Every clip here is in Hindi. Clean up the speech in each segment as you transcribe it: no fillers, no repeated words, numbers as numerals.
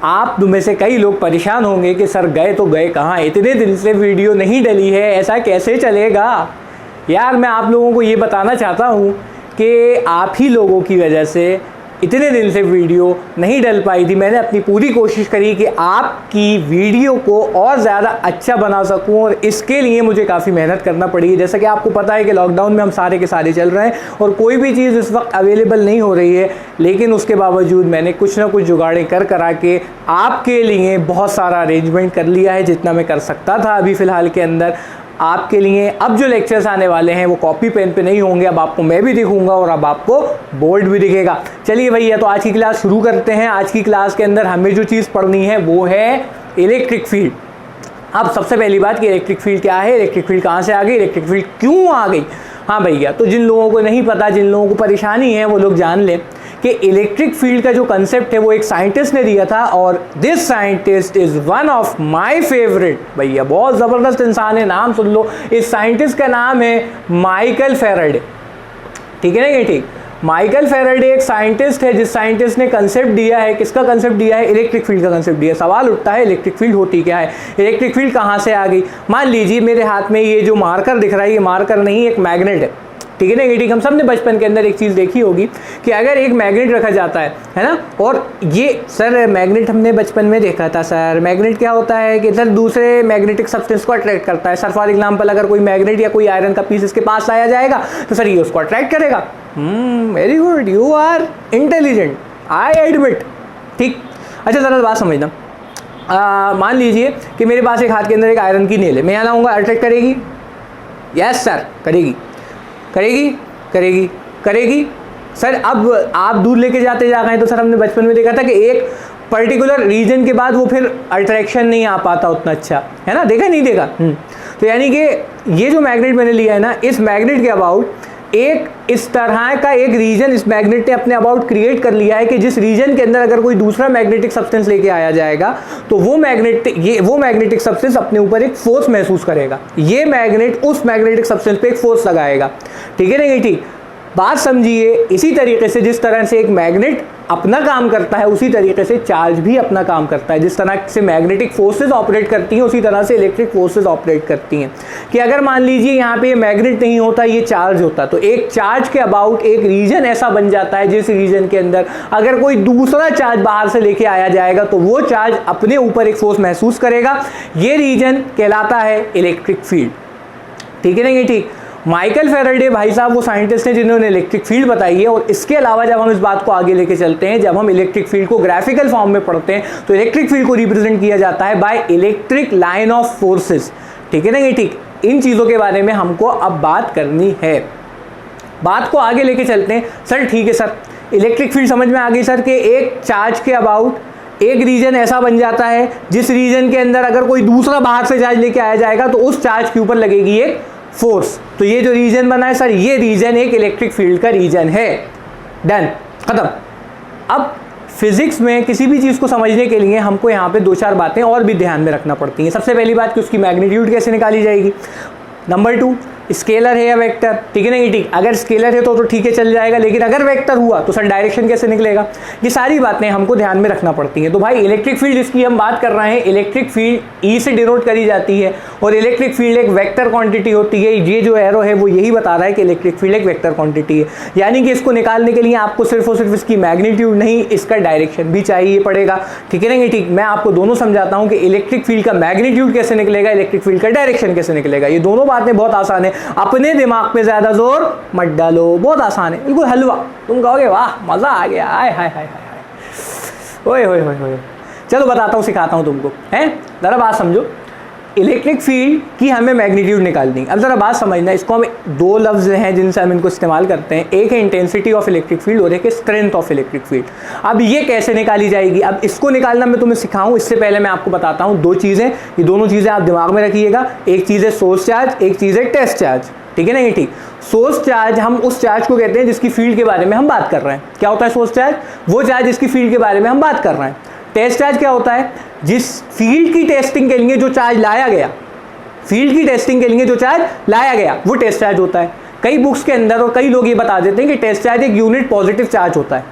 आप में से कई लोग परेशान होंगे कि सर गए तो गए कहाँ, इतने दिन से वीडियो नहीं डली है, ऐसा कैसे चलेगा। यार मैं आप लोगों को ये बताना चाहता हूँ कि आप ही लोगों की वजह से इतने दिन से वीडियो नहीं डल पाई थी। मैंने अपनी पूरी कोशिश करी कि आपकी वीडियो को और ज़्यादा अच्छा बना सकूं, और इसके लिए मुझे काफ़ी मेहनत करना पड़ी। जैसा कि आपको पता है कि लॉकडाउन में हम सारे के सारे चल रहे हैं और कोई भी चीज़ इस वक्त अवेलेबल नहीं हो रही है, लेकिन उसके बावजूद मैंने कुछ ना कुछ जुगाड़ें करा के आपके लिए बहुत सारा अरेंजमेंट कर लिया है, जितना मैं कर सकता था अभी फ़िलहाल के अंदर आपके लिए। अब जो लेक्चर्स आने वाले हैं वो कॉपी पेन पे नहीं होंगे, अब आपको मैं भी दिखूंगा और अब आपको बोर्ड भी दिखेगा। चलिए भैया, तो आज की क्लास शुरू करते हैं। आज की क्लास के अंदर हमें जो चीज़ पढ़नी है वो है इलेक्ट्रिक फील्ड। अब सबसे पहली बात कि इलेक्ट्रिक फील्ड क्या है, इलेक्ट्रिक फील्ड कहाँ से आ गई, इलेक्ट्रिक फील्ड क्यों आ गई। हाँ भैया, तो जिन लोगों को नहीं पता, जिन लोगों को परेशानी है, वो लोग जान लें कि इलेक्ट्रिक फील्ड का जो कंसेप्ट है वो एक साइंटिस्ट ने दिया था, और this scientist is one of my favourite. भैया बहुत ज़बरदस्त इंसान है, नाम सुन लो। इस साइंटिस्ट का नाम है माइकल फैराडे। ठीक है ना, ये ठीक। माइकल फैराडे एक साइंटिस्ट है जिस साइंटिस्ट ने कंसेप्ट दिया है, किसका कंसेप्ट दिया है, इलेक्ट्रिक फील्ड का कंसेप्ट दिया है। सवाल उठता है इलेक्ट्रिक फील्ड होती क्या है, इलेक्ट्रिक फील्ड कहाँ से आ गई। मान लीजिए मेरे हाथ में ये जो मार्कर दिख रहा है, ये मार्कर नहीं, एक मैग्नेट है। ठीक है ना, ये ठीक। हम सब ने बचपन के अंदर एक चीज़ देखी होगी कि अगर एक मैग्नेट रखा जाता है ना, और ये सर मैग्नेट हमने बचपन में देखा था। सर मैग्नेट क्या होता है कि सर दूसरे मैग्नेटिक सब्सटेंस को अट्रैक्ट करता है। सर फॉर एग्जाम्पल अगर कोई मैग्नेट या कोई आयरन का पीस इसके पास लाया जाएगा तो सर ये उसको अट्रैक्ट करेगा। Very good, you are intelligent, I admit. ठीक, अच्छा ज़रा बात समझना। मान लीजिए कि मेरे पास एक हाथ के अंदर एक आयरन की नेल है, मैं यहाँ लाऊंगा, अट्रैक्ट करेगी। यस सर, करेगी करेगी करेगी करेगी। सर अब आप दूर लेके जाते जा रहे हैं तो सर हमने बचपन में देखा था कि एक पर्टिकुलर रीजन के बाद वो फिर अट्रैक्शन नहीं आ पाता उतना अच्छा, है ना, देखा नहीं देखा। तो यानी कि ये जो मैग्नेट मैंने लिया है ना, इस मैग्नेट के अबाउट एक इस तरह का एक रीजन इस मैग्नेट ने अपने अबाउट क्रिएट कर लिया है कि जिस रीजन के अंदर अगर कोई दूसरा मैग्नेटिक सब्सटेंस लेके आया जाएगा तो वो मैग्नेटिक सब्सटेंस अपने ऊपर एक फोर्स महसूस करेगा। ये मैग्नेट उस मैग्नेटिक सब्सटेंस पे एक फोर्स लगाएगा। ठीक है ना, ये ठीक बात समझिए। इसी तरीके से जिस तरह से एक मैग्नेट अपना काम करता है, उसी तरीके से चार्ज भी अपना काम करता है। जिस तरह से मैग्नेटिक फोर्सेस ऑपरेट करती हैं, उसी तरह से इलेक्ट्रिक फोर्सेस ऑपरेट करती हैं। कि अगर मान लीजिए यहाँ पे ये मैग्नेट नहीं होता, ये चार्ज होता, तो एक चार्ज के अबाउट एक रीजन ऐसा बन जाता है जिस रीजन के अंदर अगर कोई दूसरा चार्ज बाहर से लेके आया जाएगा तो वो चार्ज अपने ऊपर एक फोर्स महसूस करेगा। ये रीजन कहलाता है इलेक्ट्रिक फील्ड। ठीक है ना, ये ठीक। माइकल फैराडे भाई साहब वो साइंटिस्ट हैं जिन्होंने इलेक्ट्रिक फील्ड बताई है। और इसके अलावा जब हम इस बात को आगे लेके चलते हैं, जब हम इलेक्ट्रिक फील्ड को ग्राफिकल फॉर्म में पढ़ते हैं, तो इलेक्ट्रिक फील्ड को रिप्रेजेंट किया जाता है by electric line of forces. ठीक है ना, ये ठीक। इन चीज़ों के बारे में हमको अब बात करनी है। बात को आगे लेके चलते हैं। सर ठीक है सर, इलेक्ट्रिक फील्ड समझ में आ गई सर कि एक चार्ज के अबाउट एक रीजन ऐसा बन जाता है जिस रीजन के अंदर अगर कोई दूसरा बाहर से चार्ज लेके आया जाएगा तो उस चार्ज के ऊपर लगेगी एक फोर्स। तो ये जो रीजन बना है सर, ये रीजन एक इलेक्ट्रिक फील्ड का रीजन है। डन, खत्म। अब फिजिक्स में किसी भी चीज़ को समझने के लिए हमको यहाँ पे 2-4 बातें और भी ध्यान में रखना पड़ती हैं। सबसे पहली बात कि उसकी मैग्नीट्यूड कैसे निकाली जाएगी। नंबर 2, स्केलर है या वेक्टर। ठीक है ना, ये ठीक। अगर स्केलर है तो ठीक है, चल जाएगा, लेकिन अगर वेक्टर हुआ तो सर डायरेक्शन कैसे निकलेगा। ये सारी बातें हमको ध्यान में रखना पड़ती हैं। तो भाई इलेक्ट्रिक फील्ड जिसकी हम बात कर रहे हैं, इलेक्ट्रिक फील्ड ई से डिनोट करी जाती है, और इलेक्ट्रिक फील्ड एक वेक्टर क्वांटिटी होती है। ये जो एरो है वो यही बता रहा है कि इलेक्ट्रिक फील्ड एक वेक्टर क्वांटिटी है। यानी कि इसको निकालने के लिए आपको सिर्फ और सिर्फ इसकी मैग्नीट्यूड नहीं, इसका डायरेक्शन भी चाहिए पड़ेगा। ठीक है ना, ये ठीक। मैं आपको दोनों समझाता हूँ कि इलेक्ट्रिक फील्ड का मैग्नीट्यूड कैसे निकलेगा, इलेक्ट्रिक फील्ड का डायरेक्शन कैसे निकलेगा। ये दोनों बातें बहुत आसान है, अपने दिमाग पे ज्यादा जोर मत डालो, बहुत आसान है, बिल्कुल हलवा। तुम कहोगे वाह मजा आ गया, हाय हाय हाय हाय, ओए होए होए होए। चलो बताता हूँ, सिखाता हूँ तुमको, हैं। जरा बात समझो, इलेक्ट्रिक फील्ड की हमें मैग्नीट्यूड निकालनी। अब जरा बात समझना, इसको हम 2 लफ्ज़ हैं जिनसे हम इनको इस्तेमाल करते हैं। एक है इंटेंसिटी ऑफ इलेक्ट्रिक फील्ड और एक है स्ट्रेंथ ऑफ इलेक्ट्रिक फील्ड। अब ये कैसे निकाली जाएगी, अब इसको निकालना मैं तुम्हें सिखाऊं इससे पहले मैं आपको बताता हूँ 2 चीज़ें। ये दोनों चीज़ें आप दिमाग में रखिएगा। एक चीज़ है सोर्स चार्ज, एक चीज़ है टेस्ट चार्ज। ठीक है ना, ये ठीक। सोर्स चार्ज हम उस चार्ज को कहते हैं जिसकी फील्ड के बारे में हम बात कर रहे हैं। क्या होता है सोर्स चार्ज, वो चार्ज जिसकी फील्ड के बारे में हम बात कर रहे हैं। टेस्ट चार्ज क्या होता है, जिस फील्ड की टेस्टिंग के लिए जो चार्ज लाया गया, फील्ड की टेस्टिंग के लिए जो चार्ज लाया गया वो टेस्ट चार्ज होता है। कई बुक्स के अंदर और कई लोग ये बता देते हैं कि टेस्ट चार्ज एक यूनिट पॉजिटिव चार्ज होता है।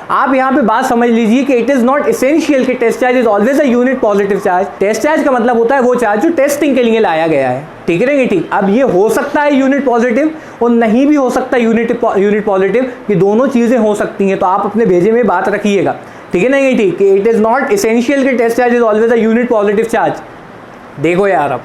आप यहाँ पे बात समझ लीजिए कि इट इज नॉट एसेंशियल कि test charge is always a unit positive charge. Test charge का मतलब होता है वो चार्ज जो टेस्टिंग के लिए लाया गया है, ठीक है ना, ठीक। अब ये हो सकता है यूनिट पॉजिटिव और नहीं भी हो सकता यूनिट पॉजिटिव, ये दोनों चीजें हो सकती हैं, तो आप अपने भेजे में बात रखिएगा, ठीक है ना, ये ठीक। इट इज नॉट एसेंशियल कि test charge is always a unit positive charge. देखो यार, अब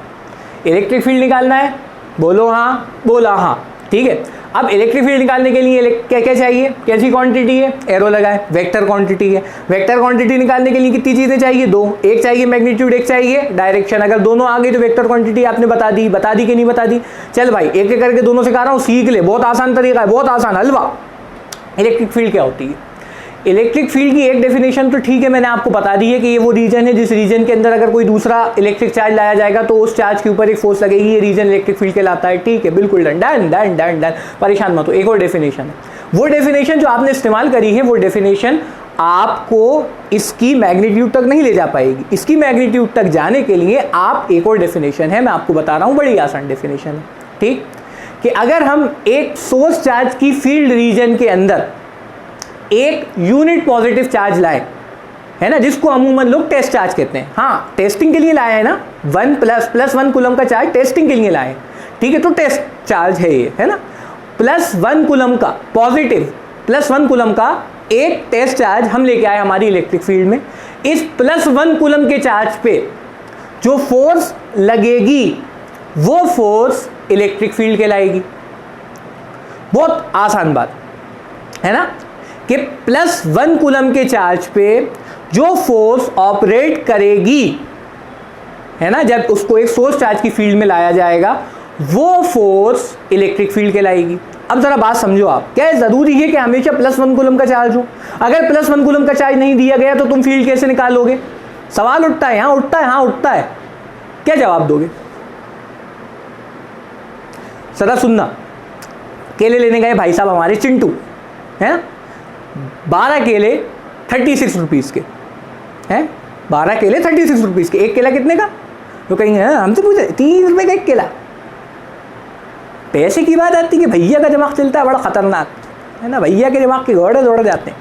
इलेक्ट्रिक फील्ड निकालना है, बोलो हाँ, बोला हाँ, ठीक है। अब इलेक्ट्रिक फील्ड निकालने के लिए क्या क्या चाहिए, कैसी क्वांटिटी है, एरो लगाए, वेक्टर क्वांटिटी है। वेक्टर क्वांटिटी निकालने के लिए कितनी चीजें चाहिए, दो, एक चाहिए मैग्नीट्यूड, एक चाहिए डायरेक्शन। अगर दोनों आ गई तो वेक्टर क्वांटिटी आपने बता दी कि नहीं बता दी। चल भाई, एक एक करके दोनों सिखा रहा हूँ, सीख ले, बहुत आसान तरीका है, बहुत आसान हलवा। इलेक्ट्रिक फील्ड क्या होती है? इलेक्ट्रिक फील्ड की एक डेफिनेशन तो ठीक है, मैंने आपको बता दी है कि ये वो रीजन है जिस रीजन के अंदर अगर कोई दूसरा इलेक्ट्रिक चार्ज लाया जाएगा तो उस चार्ज के ऊपर एक फोर्स लगेगी, ये रीजन इलेक्ट्रिक फील्ड कहलाता है, ठीक है, बिल्कुल done done done done done, परेशान मत हो। एक और डेफिनेशन है, वो डेफिनेशन जो आपने इस्तेमाल करी है वो डेफिनेशन आपको इसकी मैग्नीट्यूड तक नहीं ले जा पाएगी। इसकी मैग्नीट्यूड तक जाने के लिए आप एक और डेफिनेशन है, मैं आपको बता रहा हूँ, बड़ी आसान डेफिनेशन है, ठीक, कि अगर हम एक सोर्स चार्ज की फील्ड रीजन के अंदर एक यूनिट पॉजिटिव चार्ज लाए, है ना, जिसको अमूमन लोग टेस्ट चार्ज कहते हैं, हाँ टेस्टिंग के लिए लाए हैं ना, 1 + 1 कूलम का चार्ज टेस्टिंग के लिए लाए हैं, ठीक है, तो टेस्ट चार्ज है ये, है ना, +1 कूलम का पॉजिटिव, +1 कूलम का एक टेस्ट चार्ज हम लेके आए हमारी इलेक्ट्रिक फील्ड में। इस +1 कूलम के चार्ज पे जो फोर्स लगेगी वो फोर्स इलेक्ट्रिक फील्ड कहलाएगी। बहुत आसान बात है ना, कि +1 कूलम के चार्ज पे जो फोर्स ऑपरेट करेगी, है ना, जब उसको एक सोर्स चार्ज की फील्ड में लाया जाएगा, वो फोर्स इलेक्ट्रिक फील्ड कहलाएगी। अब जरा बात समझो आप, क्या जरूरी है कि हमेशा +1 कूलम का चार्ज हो? अगर +1 कूलम का चार्ज नहीं दिया गया तो तुम फील्ड कैसे निकालोगे? सवाल उठता है, हाँ उठता है, हाँ उठता है, क्या जवाब दोगे? सदा सुनना, केले लेने गए भाई साहब हमारे चिंटू, है ना, 12 केले 36 रुपीज़ के हैं, 12 केले 36 रुपीज़ के। एक केला कितने का? तो कहेंगे हमसे पूछे 30 रुपये का एक केला। पैसे की बात आती है कि भैया का दिमाग चलता है बड़ा खतरनाक, है ना, भैया के दिमाग के घोड़े दौड़ जाते हैं,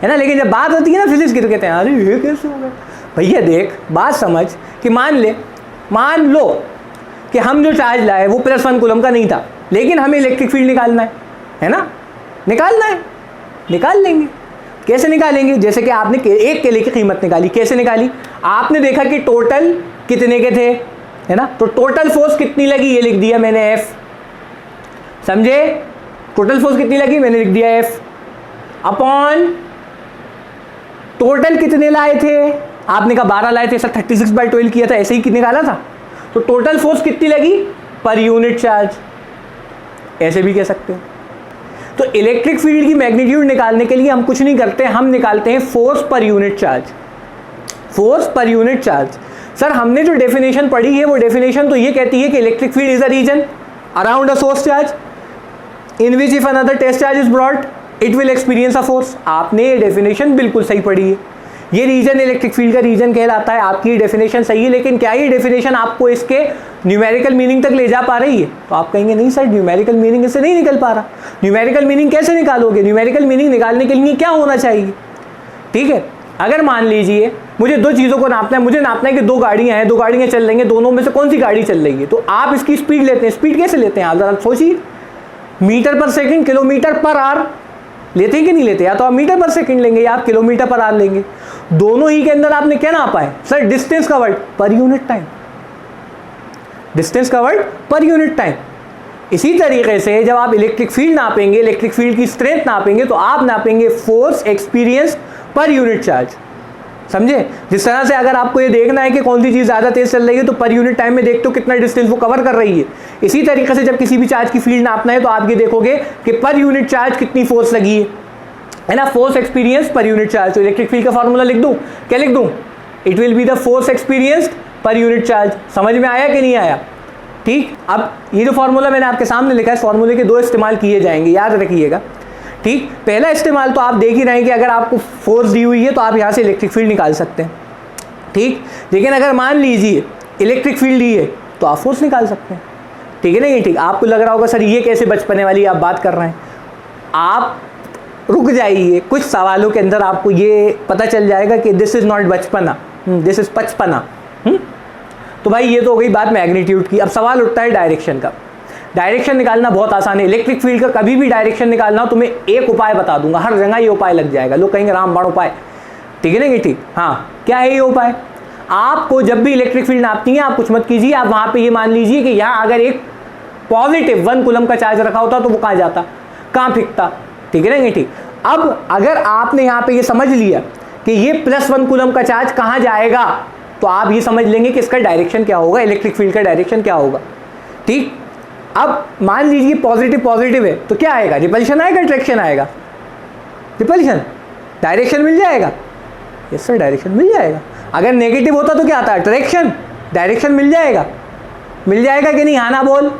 है ना, लेकिन जब बात होती है ना फिजिक्स की तो कहते हैं अरे ये कैसे हो गया? भैया देख, बात समझ कि मान लो कि हम जो चार्ज लाए वो +1 कूलम का नहीं था, लेकिन हमें इलेक्ट्रिक फील्ड निकालना है ना, निकालना है, निकाल लेंगे। कैसे निकालेंगे? जैसे कि आपने एक केले की कीमत निकाली, कैसे निकाली? आपने देखा कि टोटल कितने के थे, है ना, तो टोटल फोर्स कितनी लगी ये लिख दिया मैंने F, समझे? टोटल फोर्स कितनी लगी मैंने लिख दिया F अपॉन टोटल कितने लाए थे, आपने कहा 12 लाए थे, सर 36/12 किया था, ऐसे ही निकाला था, तो टोटल फोर्स कितनी लगी पर यूनिट चार्ज, ऐसे भी कह सकते हो। तो इलेक्ट्रिक फील्ड की मैग्नीट्यूड निकालने के लिए हम कुछ नहीं करते, हम निकालते हैं फोर्स पर यूनिट चार्ज, फोर्स पर यूनिट चार्ज। सर हमने जो डेफिनेशन पढ़ी है वो डेफिनेशन तो ये कहती है कि electric field is a region around a source charge in which if another test charge is brought it will experience a force. आपने ये डेफिनेशन बिल्कुल सही पढ़ी है, ये रीजन इलेक्ट्रिक फील्ड का रीजन कहलाता है, आपकी डेफिनेशन सही है, लेकिन क्या ये डेफिनेशन आपको इसके न्यूमेरिकल मीनिंग तक ले जा पा रही है? तो आप कहेंगे नहीं सर न्यूमेरिकल मीनिंग इससे नहीं निकल पा रहा। न्यूमेरिकल मीनिंग कैसे निकालोगे? न्यूमेरिकल मीनिंग निकालने के लिए क्या होना चाहिए? ठीक है, अगर मान लीजिए मुझे दो चीज़ों को नापना है, मुझे नापना है कि दो गाड़ियाँ हैं, दो गाड़ियाँ चल रही हैं, दोनों में से कौन सी गाड़ी चल रही है, तो आप इसकी स्पीड लेते हैं। स्पीड कैसे लेते हैं आप जरा सोचिए, मीटर पर सेकेंड, किलोमीटर पर आवर लेते हैं कि नहीं लेते? या तो आप मीटर पर सेकंड लेंगे या आप किलोमीटर पर आवर लेंगे। दोनों ही के अंदर आपने क्या नापा है? Sir distance covered per unit time, distance covered per unit time. इसी तरीके से जब आप इलेक्ट्रिक फील्ड नापेंगे, इलेक्ट्रिक फील्ड की स्ट्रेंथ नापेंगे, तो आप नापेंगे force experience per unit charge, समझे? जिस तरह से अगर आपको ये देखना है कि कौन सी चीज़ ज़्यादा तेज चल रही है तो पर यूनिट टाइम में देखते हो कितना डिस्टेंस वो कवर कर रही है। इसी तरीके से जब किसी भी चार्ज की फील्ड नापना है तो आप ये देखोगे कि पर यूनिट चार्ज कितनी फोर्स लगी है ना, force experience per unit charge. तो इलेक्ट्रिक फील्ड का फॉर्मूला लिख दूँ, क्या लिख दूँ? It will be the force experienced पर यूनिट चार्ज। समझ में आया कि नहीं आया? ठीक, अब ये जो फॉर्मूला मैंने आपके सामने लिखा है, इस फॉर्मूले के दो इस्तेमाल किए जाएंगे, याद रखिएगा। ठीक, पहला इस्तेमाल तो आप देख ही रहे हैं कि अगर आपको फोर्स दी हुई है तो आप यहाँ से इलेक्ट्रिक फील्ड निकाल सकते हैं। ठीक, लेकिन अगर मान लीजिए इलेक्ट्रिक फील्ड दी है तो आप फोर्स निकाल सकते हैं। ठीक है ना? ये ठीक, आपको लग रहा होगा सर ये कैसे बचपने वाली आप बात कर रहे हैं। आप रुक जाइए, कुछ सवालों के अंदर आपको ये पता चल जाएगा कि दिस इज़ नॉट बचपना, दिस इज़ पचपना। तो भाई ये तो हो गई बात मैग्नीट्यूड की। अब सवाल उठता है डायरेक्शन का। डायरेक्शन निकालना बहुत आसान है। इलेक्ट्रिक फील्ड का कभी भी डायरेक्शन निकालना हो तुम्हें एक उपाय बता दूंगा, हर जगह ये उपाय लग जाएगा। लोग कहेंगे रामबाण उपाय, ठीक है ना? ठीक, हाँ, क्या है ये उपाय? आपको जब भी इलेक्ट्रिक फील्ड नापनी है, आप कुछ मत कीजिए, आप वहाँ पे ये मान लीजिए कि यहाँ अगर एक पॉजिटिव 1 कूलम का चार्ज रखा होता तो वो कहाँ जाता, कहाँ फेंकता, ठीक है ना? ठीक, अब अगर आपने यहाँ पे ये समझ लिया कि ये +1 कूलम का चार्ज कहाँ जाएगा, तो आप ये समझ लेंगे कि इसका डायरेक्शन क्या होगा, इलेक्ट्रिक फील्ड का डायरेक्शन क्या होगा। ठीक, अब मान लीजिए पॉजिटिव पॉजिटिव है तो क्या आएगा, रिपल्शन आएगा, अट्रैक्शन आएगा, रिपल्शन, डायरेक्शन मिल जाएगा। यस सर, डायरेक्शन मिल जाएगा। अगर नेगेटिव होता तो क्या आता, अट्रैक्शन, डायरेक्शन मिल जाएगा, मिल जाएगा कि नहीं, हाँ ना बोल।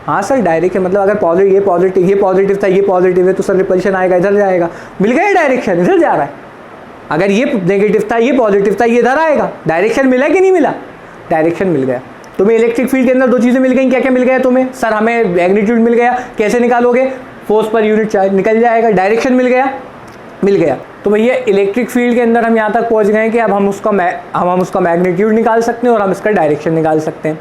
हाँ सर, डायरेक्शन मतलब अगर पॉजिटिव ये पॉजिटिव था, ये पॉजिटिव है तो सर रिपल्शन आएगा, इधर जाएगा, मिल गया डायरेक्शन, इधर जा रहा है। अगर ये नेगेटिव था, ये पॉजिटिव था, ये इधर आएगा, डायरेक्शन मिला कि नहीं मिला, डायरेक्शन मिल गया। तुम्हें इलेक्ट्रिक फील्ड के अंदर दो चीज़ें मिल गई, क्या क्या मिल गया तुम्हें? सर हमें मैग्नीट्यूड मिल गया, कैसे निकालोगे, फोर्स पर यूनिट चार्ज निकल जाएगा, डायरेक्शन मिल गया, मिल गया। तो भैया इलेक्ट्रिक फील्ड के अंदर हम यहाँ तक पहुँच गए कि अब हम उसका मैग्नीट्यूड निकाल सकते हैं और हम इसका डायरेक्शन निकाल सकते हैं।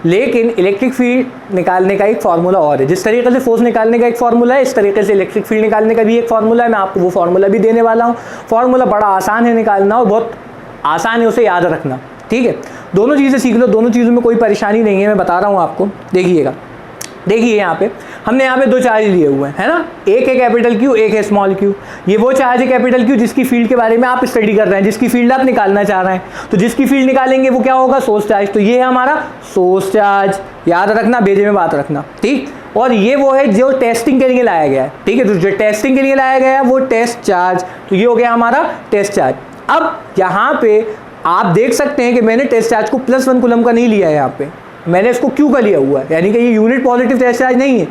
लेकिन इलेक्ट्रिक फील्ड निकालने का एक फार्मूला और है। जिस तरीके से फोर्स निकालने का एक फार्मूला है, इस तरीके से इलेक्ट्रिक फील्ड निकालने का भी एक फार्मूला है। मैं आपको वो फार्मूला भी देने वाला हूँ। फार्मूला बड़ा आसान है निकालना और बहुत आसान है उसे याद रखना, ठीक है? दोनों चीज़ें सीख लो, दोनों चीज़ों में कोई परेशानी नहीं है, मैं बता रहा हूँ आपको। देखिएगा, देखिए यहाँ पे हमने यहाँ पे दो चार्ज लिए हुए हैं, है ना? एक है कैपिटल क्यू, एक है स्मॉल क्यू। ये वो चार्ज है कैपिटल क्यू जिसकी फील्ड के बारे में आप स्टडी कर रहे हैं, जिसकी फील्ड आप निकालना चाह रहे हैं। तो जिसकी फील्ड निकालेंगे वो क्या होगा, सोर्स चार्ज। तो ये है हमारा सोर्स चार्ज, याद रखना, भेजे में बात रखना, ठीक? और ये वो है जो टेस्टिंग के लिए लाया गया है, ठीक है? तो जो टेस्टिंग के लिए लाया गया है वो टेस्ट चार्ज, तो ये हो गया हमारा टेस्ट चार्ज। अब यहाँ पे आप देख सकते हैं कि मैंने टेस्ट चार्ज को +1 कूलम का नहीं लिया है, यहाँ पे मैंने इसको क्यू का लिया हुआ है, यानी कि ये यूनिट पॉजिटिव टेस्ट चार्ज नहीं है,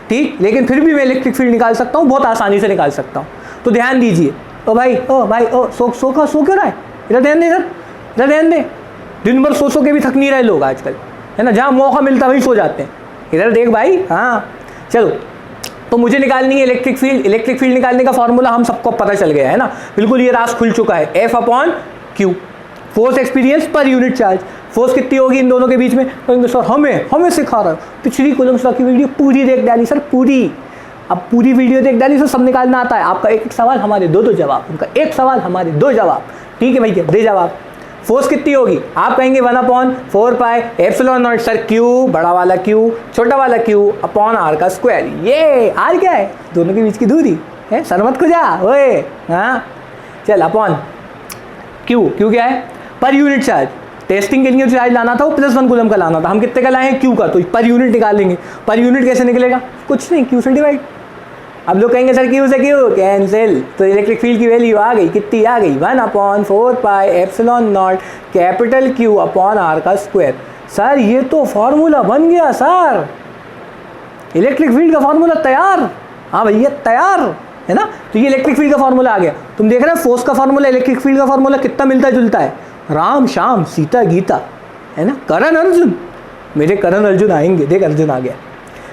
ठीक? लेकिन फिर भी मैं इलेक्ट्रिक फील्ड निकाल सकता हूँ, बहुत आसानी से निकाल सकता हूँ। तो ध्यान दीजिए। ओ भाई सो क्यों रहा है, इधर ध्यान दे, इधर ध्यान दे। दिन भर सो के भी थक नहीं रहे लोग आजकल, है ना? जहाँ मौका मिलता वहीं सो जाते हैं। इधर देख भाई, हाँ चलो। तो मुझे निकालनी है इलेक्ट्रिक फील्ड। इलेक्ट्रिक फील्ड निकालने का फॉर्मूला हम सबको पता चल गया है ना, बिल्कुल ये रास खुल चुका है, F/Q, force experience per unit charge. Force कितनी होगी इन दोनों के बीच में? तो सर हमें सिखा रहा है, पिछली कूलम्स लॉ की वीडियो पूरी देख डाली सर, पूरी। अब पूरी वीडियो देख डाली सर, सब निकालना आता है। आपका एक सवाल हमारे दो जवाब, उनका एक सवाल हमारे 2 जवाब, ठीक है भैया? दे जवाब। फोर्स कितनी होगी? आप कहेंगे 1/4πε0 सर, क्यू बड़ा वाला क्यू, छोटा वाला क्यू अपॉन आर का स्क्वायर। ये आर क्या है? दोनों के बीच की दूरी है, सर मत खुजा ओए, हाँ चल, अपॉन क्यू क्या है? पर यूनिट चार्ज। टेस्टिंग के लिए चार्ज लाना था वो +1 कूलम का लाना था, हम कितने का लाए हैं? क्यू का, तो पर यूनिट निकालेंगे। पर यूनिट कैसे निकलेगा? कुछ नहीं, क्यू से डिवाइड। अब लोग कहेंगे सर क्यू से क्यू कैंसिल, तो इलेक्ट्रिक फील्ड की वैल्यू आ गई, कितनी आ गई? 1/4πε0 कैपिटल क्यू अपॉन आर का स्क्वायर। सर ये तो फॉर्मूला बन गया सर, इलेक्ट्रिक फील्ड का फॉर्मूला तैयार। हाँ भैया तैयार, है ना? तो ये इलेक्ट्रिक फील्ड का फॉर्मूला आ गया। तुम देख रहे हो फोर्स का फॉर्मूला, इलेक्ट्रिक फील्ड का फॉर्मूला कितना मिलता जुलता है। राम श्याम सीता गीता, है ना? करण अर्जुन, मेरे करण अर्जुन आएंगे, देख अर्जुन आ गया,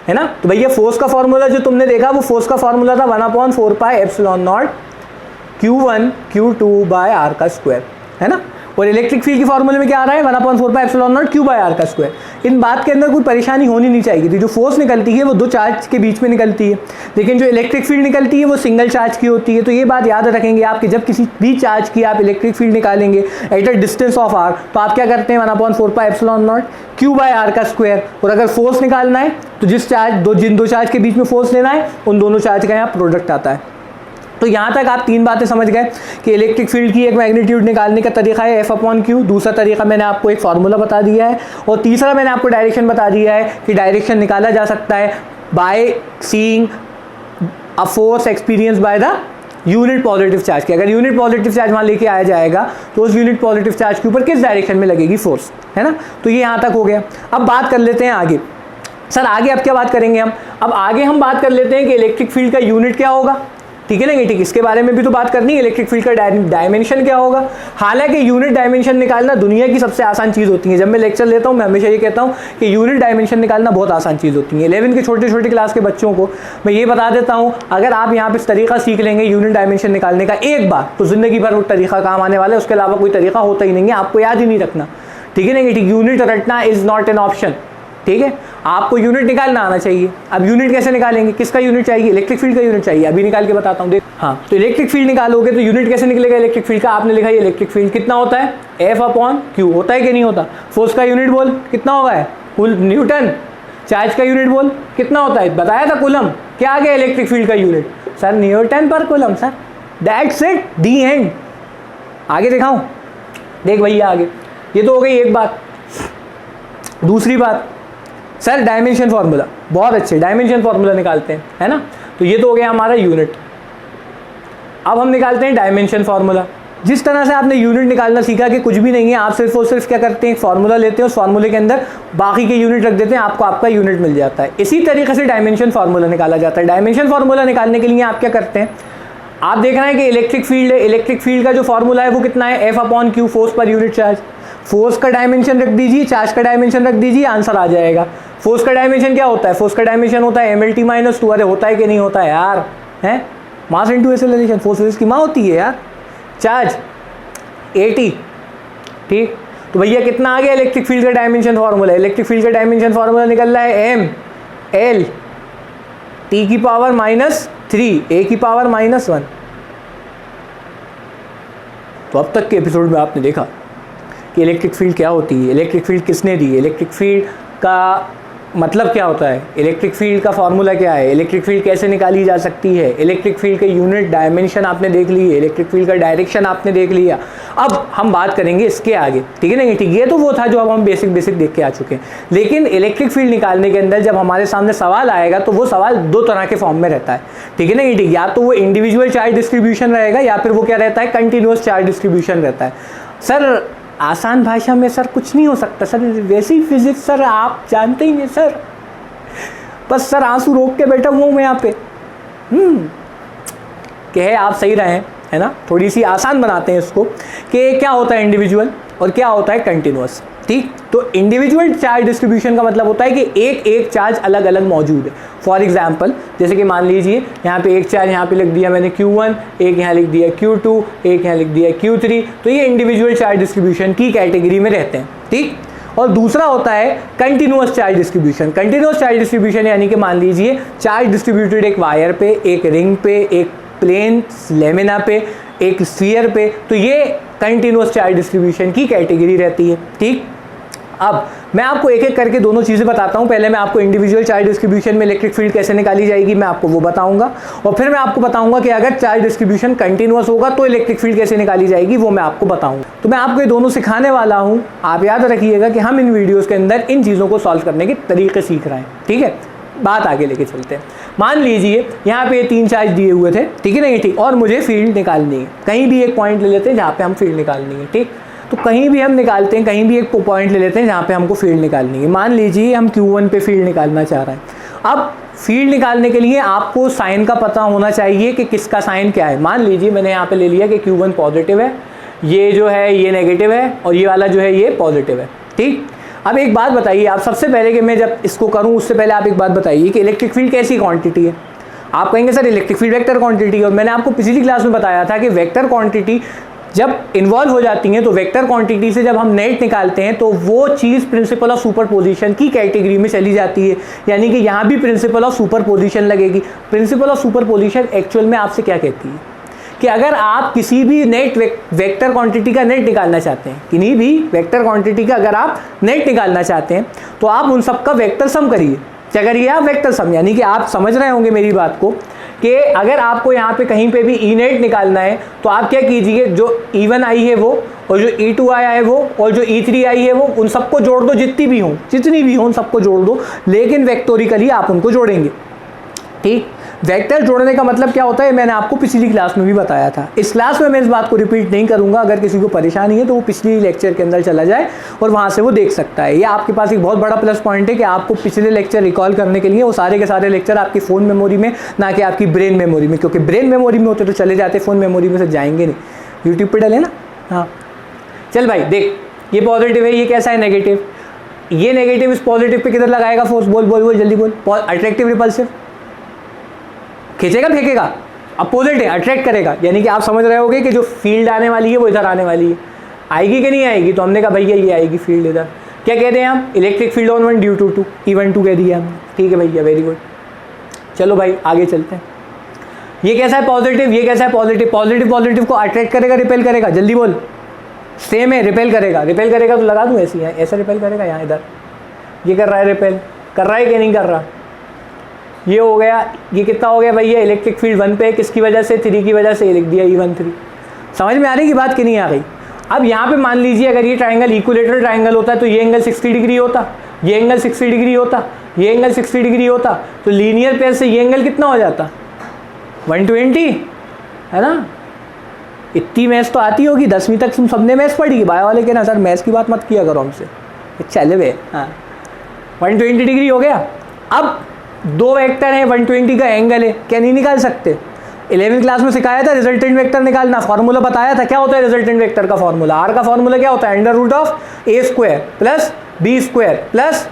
है ना? तो भैया फोर्स का फॉर्मूला जो तुमने देखा वो फोर्स का फॉर्मूला था 1/4πε0 Q1 Q2/r का स्क्वायर, है ना? और इलेक्ट्रिक फील्ड के फॉर्मूले में क्या आ रहा है? 1/4πε0 Q/r का स्क्वायर। इन बात के अंदर कोई परेशानी होनी नहीं चाहिए। जो फोर्स निकलती है वो 2 चार्ज के बीच में निकलती है, लेकिन जो इलेक्ट्रिक फील्ड निकलती है वो सिंगल चार्ज की होती है। तो ये बात याद रखेंगे आप कि जब किसी भी चार्ज की आप इलेक्ट्रिक फील्ड निकालेंगे at a distance of r, तो आप क्या करते हैं? 1/4πε0 Q/r का स्क्वायर। और अगर फोर्स निकालना है तो जिन दो चार्ज के बीच में फोर्स लेना है उन दोनों चार्ज का यहाँ प्रोडक्ट आता है। तो यहाँ तक आप 3 बातें समझ गए कि इलेक्ट्रिक फील्ड की एक मैग्नीट्यूड निकालने का तरीका है F/Q, दूसरा तरीका मैंने आपको एक फार्मूला बता दिया है, और तीसरा मैंने आपको डायरेक्शन बता दिया है कि डायरेक्शन निकाला जा सकता है by seeing a force experience by the unit positive charge के। अगर यूनिट पॉजिटिव चार्ज वहाँ लेके आया जाएगा तो उस यूनिट पॉजिटिव चार्ज के ऊपर किस डायरेक्शन में लगेगी फोर्स, है ना? तो ये यहाँ तक हो गया। अब बात कर लेते हैं आगे। सर आगे अब क्या बात करेंगे हम? अब आगे हम बात कर लेते हैं कि इलेक्ट्रिक फील्ड का यूनिट क्या होगा, ठीक है ना, ठीक, इसके बारे में भी तो बात करनी है, इलेक्ट्रिक फील्ड का डायमेंशन क्या होगा। हालांकि यूनिट डायमेंशन निकालना दुनिया की सबसे आसान चीज़ होती है। जब मैं लेक्चर लेता हूँ मैं हमेशा ये कहता हूँ कि यूनिट डायमेंशन निकालना बहुत आसान चीज़ होती है। 11 के छोटे छोटे क्लास के बच्चों को मैं ये बता देता हूँ, अगर आप यहाँ पे इस तरीका सीख लेंगे यूनिट डायमेंशन निकालने का एक बार, तो ज़िंदगी भर वो तरीका काम आने वाला है, उसके अलावा कोई तरीका होता ही नहीं है, आपको याद ही नहीं रखना, ठीक है ना, ठीक, यूनिट रटना इज़ नॉट एन ऑप्शन, ठीक है, आपको यूनिट निकालना आना चाहिए। अब यूनिट कैसे निकालेंगे, किसका यूनिट चाहिए, इलेक्ट्रिक फील्ड का यूनिट चाहिए, अभी निकाल के बताता हूँ, देख। हाँ, तो इलेक्ट्रिक फील्ड निकालोगे तो यूनिट कैसे निकलेगा इलेक्ट्रिक फील्ड का, आपने लिखा है इलेक्ट्रिक फील्ड कितना होता है, F/Q होता है कि नहीं होता। फोर्स का यूनिट बोल कितना होगा है, कुल न्यूटन। चार्ज का यूनिट बोल कितना होता है, बताया था कूलम। क्या आ गया इलेक्ट्रिक फील्ड का यूनिट, सर न्यूटन पर coulomb, sir that's it, the and. आगे दिखाऊं, देख भैया आगे, ये तो हो गई एक बात। दूसरी बात, सर डायमेंशन फार्मूला, बहुत अच्छे, डायमेंशन फार्मूला निकालते हैं, है ना, तो ये तो हो गया हमारा यूनिट। अब हम निकालते हैं डायमेंशन फार्मूला। जिस तरह से आपने यूनिट निकालना सीखा कि कुछ भी नहीं है, आप सिर्फ और सिर्फ क्या करते हैं, एक फार्मूला लेते हैं, उस फार्मूले के अंदर बाकी के यूनिट रख देते हैं, आपको आपका यूनिट मिल जाता है। इसी तरीके से डायमेंशन फार्मूला निकाला जाता है। डायमेंशन फार्मूला निकालने के लिए आप क्या करते हैं, आप देख रहे हैं कि इलेक्ट्रिक फील्ड है, इलेक्ट्रिक फील्ड का जो फार्मूला है वो कितना है, F/Q, फोर्स पर यूनिट चार्ज। फोर्स का डायमेंशन रख दीजिए, चार्ज का डायमेंशन रख दीजिए, आंसर आ जाएगा। फोर्स का डायमेंशन क्या होता है, फोर्स का डायमेंशन होता है MLT-2। अरे होता है कि नहीं होता है यार, है, मास इंटू एक्सेलरेशन, फोर्स की माँ होती है यार। चार्ज 80, ठीक, तो भैया कितना आ गया इलेक्ट्रिक फील्ड का डायमेंशन फार्मूला। इलेक्ट्रिक फील्ड का डायमेंशन फार्मूला निकल रहा है ML T⁻³ A⁻⁻1। तो अब तक के एपिसोड में आपने देखा कि इलेक्ट्रिक फील्ड क्या होती है, इलेक्ट्रिक फील्ड किसने दी, इलेक्ट्रिक फील्ड का मतलब क्या होता है, इलेक्ट्रिक फील्ड का फार्मूला क्या है, इलेक्ट्रिक फील्ड कैसे निकाली जा सकती है, इलेक्ट्रिक फील्ड के यूनिट डायमेंशन आपने देख लिए, इलेक्ट्रिक फील्ड का डायरेक्शन आपने देख लिया। अब हम बात करेंगे इसके आगे, ठीक है ना, ठीक, ये तो वो था जो अब हम बेसिक देख के आ चुके हैं। लेकिन इलेक्ट्रिक फील्ड निकालने के अंदर जब हमारे सामने सवाल आएगा तो वो सवाल दो तरह के फॉर्म में रहता है, ठीक है ना, ठीक, या तो वो इंडिविजुअल चार्ज डिस्ट्रीब्यूशन रहेगा या फिर वो क्या रहता है, कंटिन्यूअस चार्ज डिस्ट्रीब्यूशन रहता है। सर आसान भाषा में सर कुछ नहीं हो सकता सर, वैसी फिजिक्स सर आप जानते ही हैं सर, बस सर आंसू रोक के बैठा हुआ हूँ मैं यहाँ पे। कहे आप सही रहें, है ना, थोड़ी सी आसान बनाते हैं इसको कि क्या होता है इंडिविजुअल और क्या होता है कंटिन्यूअस, ठीक। तो इंडिविजुअल चार्ज डिस्ट्रीब्यूशन का मतलब होता है कि एक एक चार्ज अलग अलग मौजूद है। फॉर एग्जांपल जैसे कि मान लीजिए यहाँ पे एक चार्ज यहाँ पे लिख दिया मैंने Q1, एक यहाँ लिख दिया Q2, एक यहाँ लिख दिया Q3, तो ये इंडिविजुअल चार्ज डिस्ट्रीब्यूशन की कैटेगरी में रहते हैं, ठीक। और दूसरा होता है continuous charge distribution. Continuous charge distribution यानी कि मान लीजिए चार्ज डिस्ट्रीब्यूटेड एक वायर पे, एक रिंग पे, एक प्लेन लेमिना पे, एक स्फीयर पे, तो ये कंटिन्यूअस चार्ज डिस्ट्रीब्यूशन की कैटेगरी रहती है, ठीक। अब मैं आपको एक एक करके दोनों चीज़ें बताता हूँ। पहले मैं आपको इंडिविजुअल चार्ज डिस्ट्रीब्यूशन में इलेक्ट्रिक फील्ड कैसे निकाली जाएगी मैं आपको वो बताऊंगा, और फिर मैं आपको बताऊंगा कि अगर चार्ज डिस्ट्रीब्यूशन कंटिन्यूअस होगा तो इलेक्ट्रिक फील्ड कैसे निकाली जाएगी वो मैं आपको बताऊंगा। तो मैं आपको ये दोनों सिखाने वाला हूँ। आप याद रखिएगा कि हम इन वीडियोज़ के अंदर इन चीज़ों को सॉल्व करने के तरीके सीख रहे हैं, ठीक है। बात आगे लेके चलते हैं। मान लीजिए यहाँ पे 3 चार्ज दिए हुए थे, ठीक है ना, ये ठीक, और मुझे फील्ड निकालनी है। कहीं भी एक पॉइंट ले लेते हैं जहाँ पे हम फील्ड निकालनी है, ठीक। तो कहीं भी हम निकालते हैं, कहीं भी एक पॉइंट ले लेते हैं जहाँ पे हमको फील्ड निकालनी है। मान लीजिए हम Q1 पे फील्ड निकालना चाह रहे हैं। अब फील्ड निकालने के लिए आपको साइन का पता होना चाहिए कि किसका साइन क्या है। मान लीजिए मैंने यहाँ पे ले लिया कि Q1 पॉजिटिव है, ये जो है ये नेगेटिव है, और ये वाला जो है ये पॉजिटिव है, ठीक। अब एक बात बताइए आप, सबसे पहले कि मैं जब इसको करूँ उससे पहले आप एक बात बताइए कि इलेक्ट्रिक फील्ड कैसी क्वांटिटी है। आप कहेंगे sir electric field vector quantity, और मैंने आपको पिछली क्लास में बताया था कि वेक्टर क्वांटिटी जब इन्वॉल्व हो जाती हैं तो वेक्टर क्वांटिटी से जब हम नेट निकालते हैं तो वो चीज़ प्रिंसिपल ऑफ सुपरपोजिशन की कैटेगरी में चली जाती है। यानी कि यहाँ भी प्रिंसिपल ऑफ सुपरपोजिशन लगेगी। प्रिंसिपल ऑफ सुपरपोजिशन एक्चुअल में आपसे क्या कहती है कि अगर आप किसी भी नेट वेक्टर क्वांटिटी का नेट निकालना चाहते हैं, किन्हीं भी वेक्टर क्वांटिटी का अगर आप नेट निकालना चाहते हैं तो आप उन सब का वेक्टर सम करिए। क्या करिए आप, वेक्टर सम। यानी कि आप समझ रहे होंगे मेरी बात को कि अगर आपको यहाँ पे कहीं पे भी ई नेट निकालना है तो आप क्या कीजिए, जो E1 आई है वो, और जो E2 आया है वो, और जो E3 आई है वो, उन सबको जोड़ दो, जितनी भी हों उन सबको जोड़ दो, लेकिन वेक्टोरिकली आप उनको जोड़ेंगे, ठीक। वेक्टर जोड़ने का मतलब क्या होता है मैंने आपको पिछली क्लास में भी बताया था। इस क्लास में मैं इस बात को रिपीट नहीं करूंगा। अगर किसी को परेशानी है तो वो पिछली लेक्चर के अंदर चला जाए और वहाँ से वो देख सकता है। ये आपके पास एक बहुत बड़ा प्लस पॉइंट है कि आपको पिछले लेक्चर रिकॉल करने के लिए वो सारे के सारे लेक्चर आपकी फ़ोन मेमोरी में, ना कि आपकी ब्रेन मेमोरी में, क्योंकि ब्रेन मेमोरी में होते तो चले जाते, फ़ोन मेमोरी में से जाएंगे नहीं। यूट्यूब पर डले ना। हाँ चल भाई देख, ये पॉजिटिव है, ये कैसा है नेगेटिव। ये नेगेटिव इस पॉजिटिव पे किधर लगाएगा फोर्स, बोल बोल बोल जल्दी बोल। अट्रैक्टिव रिपल्सिव, खींचेगा फेंकेगा, अपोजिट है, अट्रैक्ट करेगा। यानी कि आप समझ रहे होगे कि जो फील्ड आने वाली है वो इधर आने वाली है। आएगी कि नहीं आएगी, तो हमने कहा भैया ये आएगी फील्ड इधर। क्या कहते हैं हम, electric field on one due to two, E12 कह दिया हमने। ठीक है भैया, वेरी गुड। चलो भाई आगे चलते हैं। ये कैसा है पॉजिटिव, ये कैसा है पॉजिटिव। पॉजिटिव पॉजिटिव को अट्रैक्ट करेगा, रिपेल करेगा, जल्दी बोल। सेम है, रिपेल करेगा। रिपेल करेगा तो लगा दूँ ऐसी है, ऐसा रिपेल करेगा यहाँ इधर। ये कर रहा है रिपेल, कर रहा है कि नहीं कर रहा। ये हो गया, ये कितना हो गया भैया, इलेक्ट्रिक फील्ड 1 पे, किसकी वजह से, 3 की वजह से, ये लिख दिया E13। समझ में आ रही की बात कि नहीं आ रही। अब यहाँ पे मान लीजिए अगर ये ट्राइंगल इक्विलेटरल ट्राइंगल होता है तो ये एंगल 60 डिग्री होता, ये एंगल 60 डिग्री होता, ये एंगल 60 डिग्री होता, तो लीनियर पेयर से ये एंगल कितना हो जाता, 120, है ना। इतनी मैथ्स तो आती होगी, 10वीं तक तुम सबने मैथ्स पढ़ी। बायो वाले के ना सर मैथ्स की बात मत किया करो हमसे, चले वे। हाँ 120 डिग्री हो गया। अब दो वेक्टर हैं, 120 का एंगल है, क्या नहीं निकाल सकते। 11वीं क्लास में सिखाया था रिजल्टेंट वेक्टर निकालना, फॉर्मूला बताया था। क्या होता है रिजल्टेंट वेक्टर का फॉर्मूला, आर का फॉर्मूला क्या होता है, √A² plus B² plus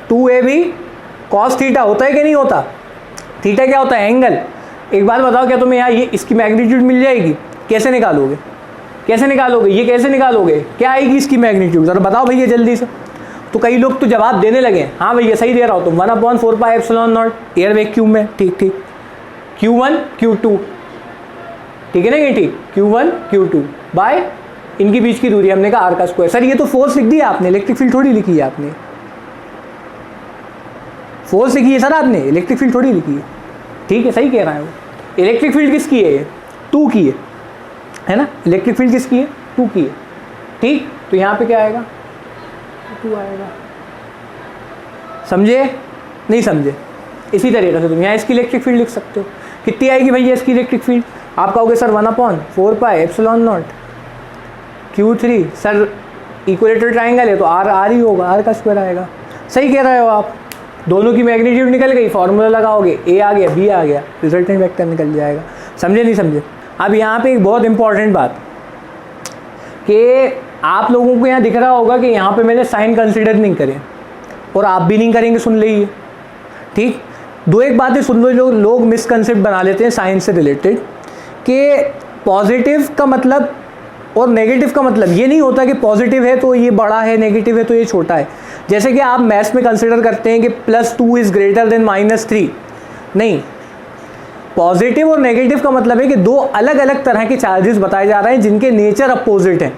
2AB cos theta. होता है कि नहीं होता। थीटा क्या होता है, एंगल। एक बात बताओ, क्या तुम्हें यहाँ ये इसकी मैग्नीट्यूड मिल जाएगी, कैसे निकालोगे, कैसे निकालोगे, ये कैसे निकालोगे, क्या आएगी इसकी मैग्नीट्यूड, जरा बताओ भैया जल्दी से। तो कई लोग तो जवाब देने लगे, हाँ भैया सही दे रहा हो तुम, 1/4πε0 एयर वैक्यूम में। ठीक ठीक, Q1 Q2, ठीक है ना ये, ठीक, Q1 Q2 बाय इनके बीच की दूरी, हमने कहा R का स्क्वायर। सर ये तो फोर्स लिख दिया आपने, इलेक्ट्रिक फील्ड थोड़ी लिखी है आपने। फोर्स लिखी है सर आपने, इलेक्ट्रिक फील्ड थोड़ी लिखी है। ठीक है, सही कह रहा है वो। इलेक्ट्रिक फील्ड किसकी है, 2 की है ना। इलेक्ट्रिक फील्ड किसकी है, 2 की है। ठीक, तो यहाँ पे क्या आएगा, 2 आएगा। समझे नहीं समझे। इसी तरीके से तुम यहाँ इसकी इलेक्ट्रिक फील्ड लिख सकते हो। कितनी आएगी भैया इसकी इलेक्ट्रिक फील्ड, आप कहोगे sir 1/4πε0 Q3। Sir equilateral triangle है तो R ही होगा, R का स्क्वायर आएगा। सही कह रहे हो आप। दोनों की मैग्नीट्यूड निकल गई, फॉर्मूला लगाओगे, A आ गया, B आ गया, रिजल्टेंट वेक्टर निकल जाएगा। समझे नहीं समझे। अब यहाँ पे एक बहुत इंपॉर्टेंट बात कि आप लोगों को यहाँ दिख रहा होगा कि यहाँ पे मैंने साइन कंसिडर नहीं करे, और आप भी नहीं करेंगे, सुन लीजिए। ठीक, दो एक बातें सुन लो जो लोग मिसकंसेप्ट बना लेते हैं साइंस से रिलेटेड, कि पॉजिटिव का मतलब और नेगेटिव का मतलब ये नहीं होता कि पॉजिटिव है तो ये बड़ा है, नेगेटिव है तो ये छोटा है। जैसे कि आप मैथ्स में कंसिडर करते हैं कि +2 इज़ ग्रेटर देन -3। नहीं, पॉजिटिव और नेगेटिव का मतलब है कि दो अलग अलग तरह के चार्जेस बताए जा रहे हैं जिनके नेचर अपोजिट हैं।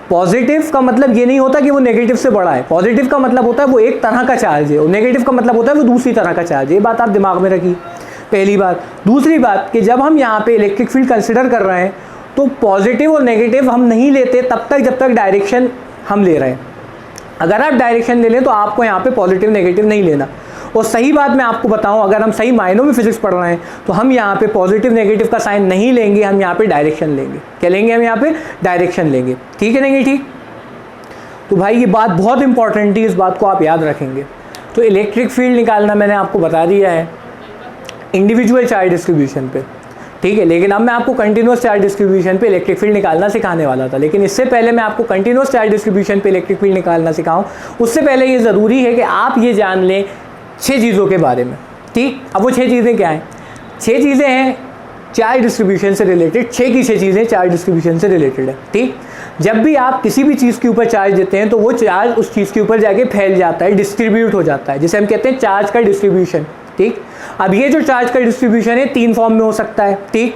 पॉजिटिव का मतलब ये नहीं होता कि वो नेगेटिव से बड़ा है। पॉजिटिव का मतलब होता है वो एक तरह का चार्ज है, और नेगेटिव का मतलब होता है वो दूसरी तरह का चार्ज है। ये बात आप दिमाग में रखिए, पहली बात। दूसरी बात कि जब हम यहाँ पे इलेक्ट्रिक फील्ड कंसिडर कर रहे हैं तो पॉजिटिव और नेगेटिव हम नहीं लेते तब तक जब तक डायरेक्शन हम ले रहे हैं। अगर आप डायरेक्शन ले लें तो आपको यहाँ पे पॉजिटिव नेगेटिव नहीं लेना। और सही बात मैं आपको बताऊं, अगर हम सही मायनों में फिजिक्स पढ़ रहे हैं तो हम यहाँ पे पॉजिटिव नेगेटिव का साइन नहीं लेंगे, हम यहाँ पे डायरेक्शन लेंगे। क्या लेंगे, हम यहाँ पे डायरेक्शन लेंगे। ठीक है नहीं, ठीक। तो भाई ये बात बहुत इंपॉर्टेंट है, इस बात को आप याद रखेंगे। तो इलेक्ट्रिक फील्ड निकालना मैंने आपको बता दिया है इंडिविजुअल चार्ज डिस्ट्रीब्यूशन पे, ठीक है। लेकिन अब मैं आपको कंटिन्यूस चार्ज डिस्ट्रीब्यूशन पे इलेक्ट्रिक फील्ड निकालना सिखाने वाला था। लेकिन इससे पहले मैं आपको कंटिन्यूस चार्ज डिस्ट्रीब्यूशन पे इलेक्ट्रिक फील्ड निकालना सिखाऊं, उससे पहले ये ज़रूरी है कि आप ये जान लें 6 चीज़ों के बारे में। ठीक, अब वो 6 चीज़ें क्या हैं। 6 चीज़ें हैं चार्ज डिस्ट्रीब्यूशन से रिलेटेड। 6 की 6 चीज़ें चार्ज डिस्ट्रीब्यूशन से रिलेटेड है। ठीक, जब भी आप किसी भी चीज़ के ऊपर चार्ज देते हैं तो वो चार्ज उस चीज़ के ऊपर जाके फैल जाता है, डिस्ट्रीब्यूट हो जाता है, जिसे हम कहते हैं चार्ज का डिस्ट्रीब्यूशन। ठीक, अब ये जो चार्ज का डिस्ट्रीब्यूशन है 3 फॉर्म में हो सकता है। ठीक,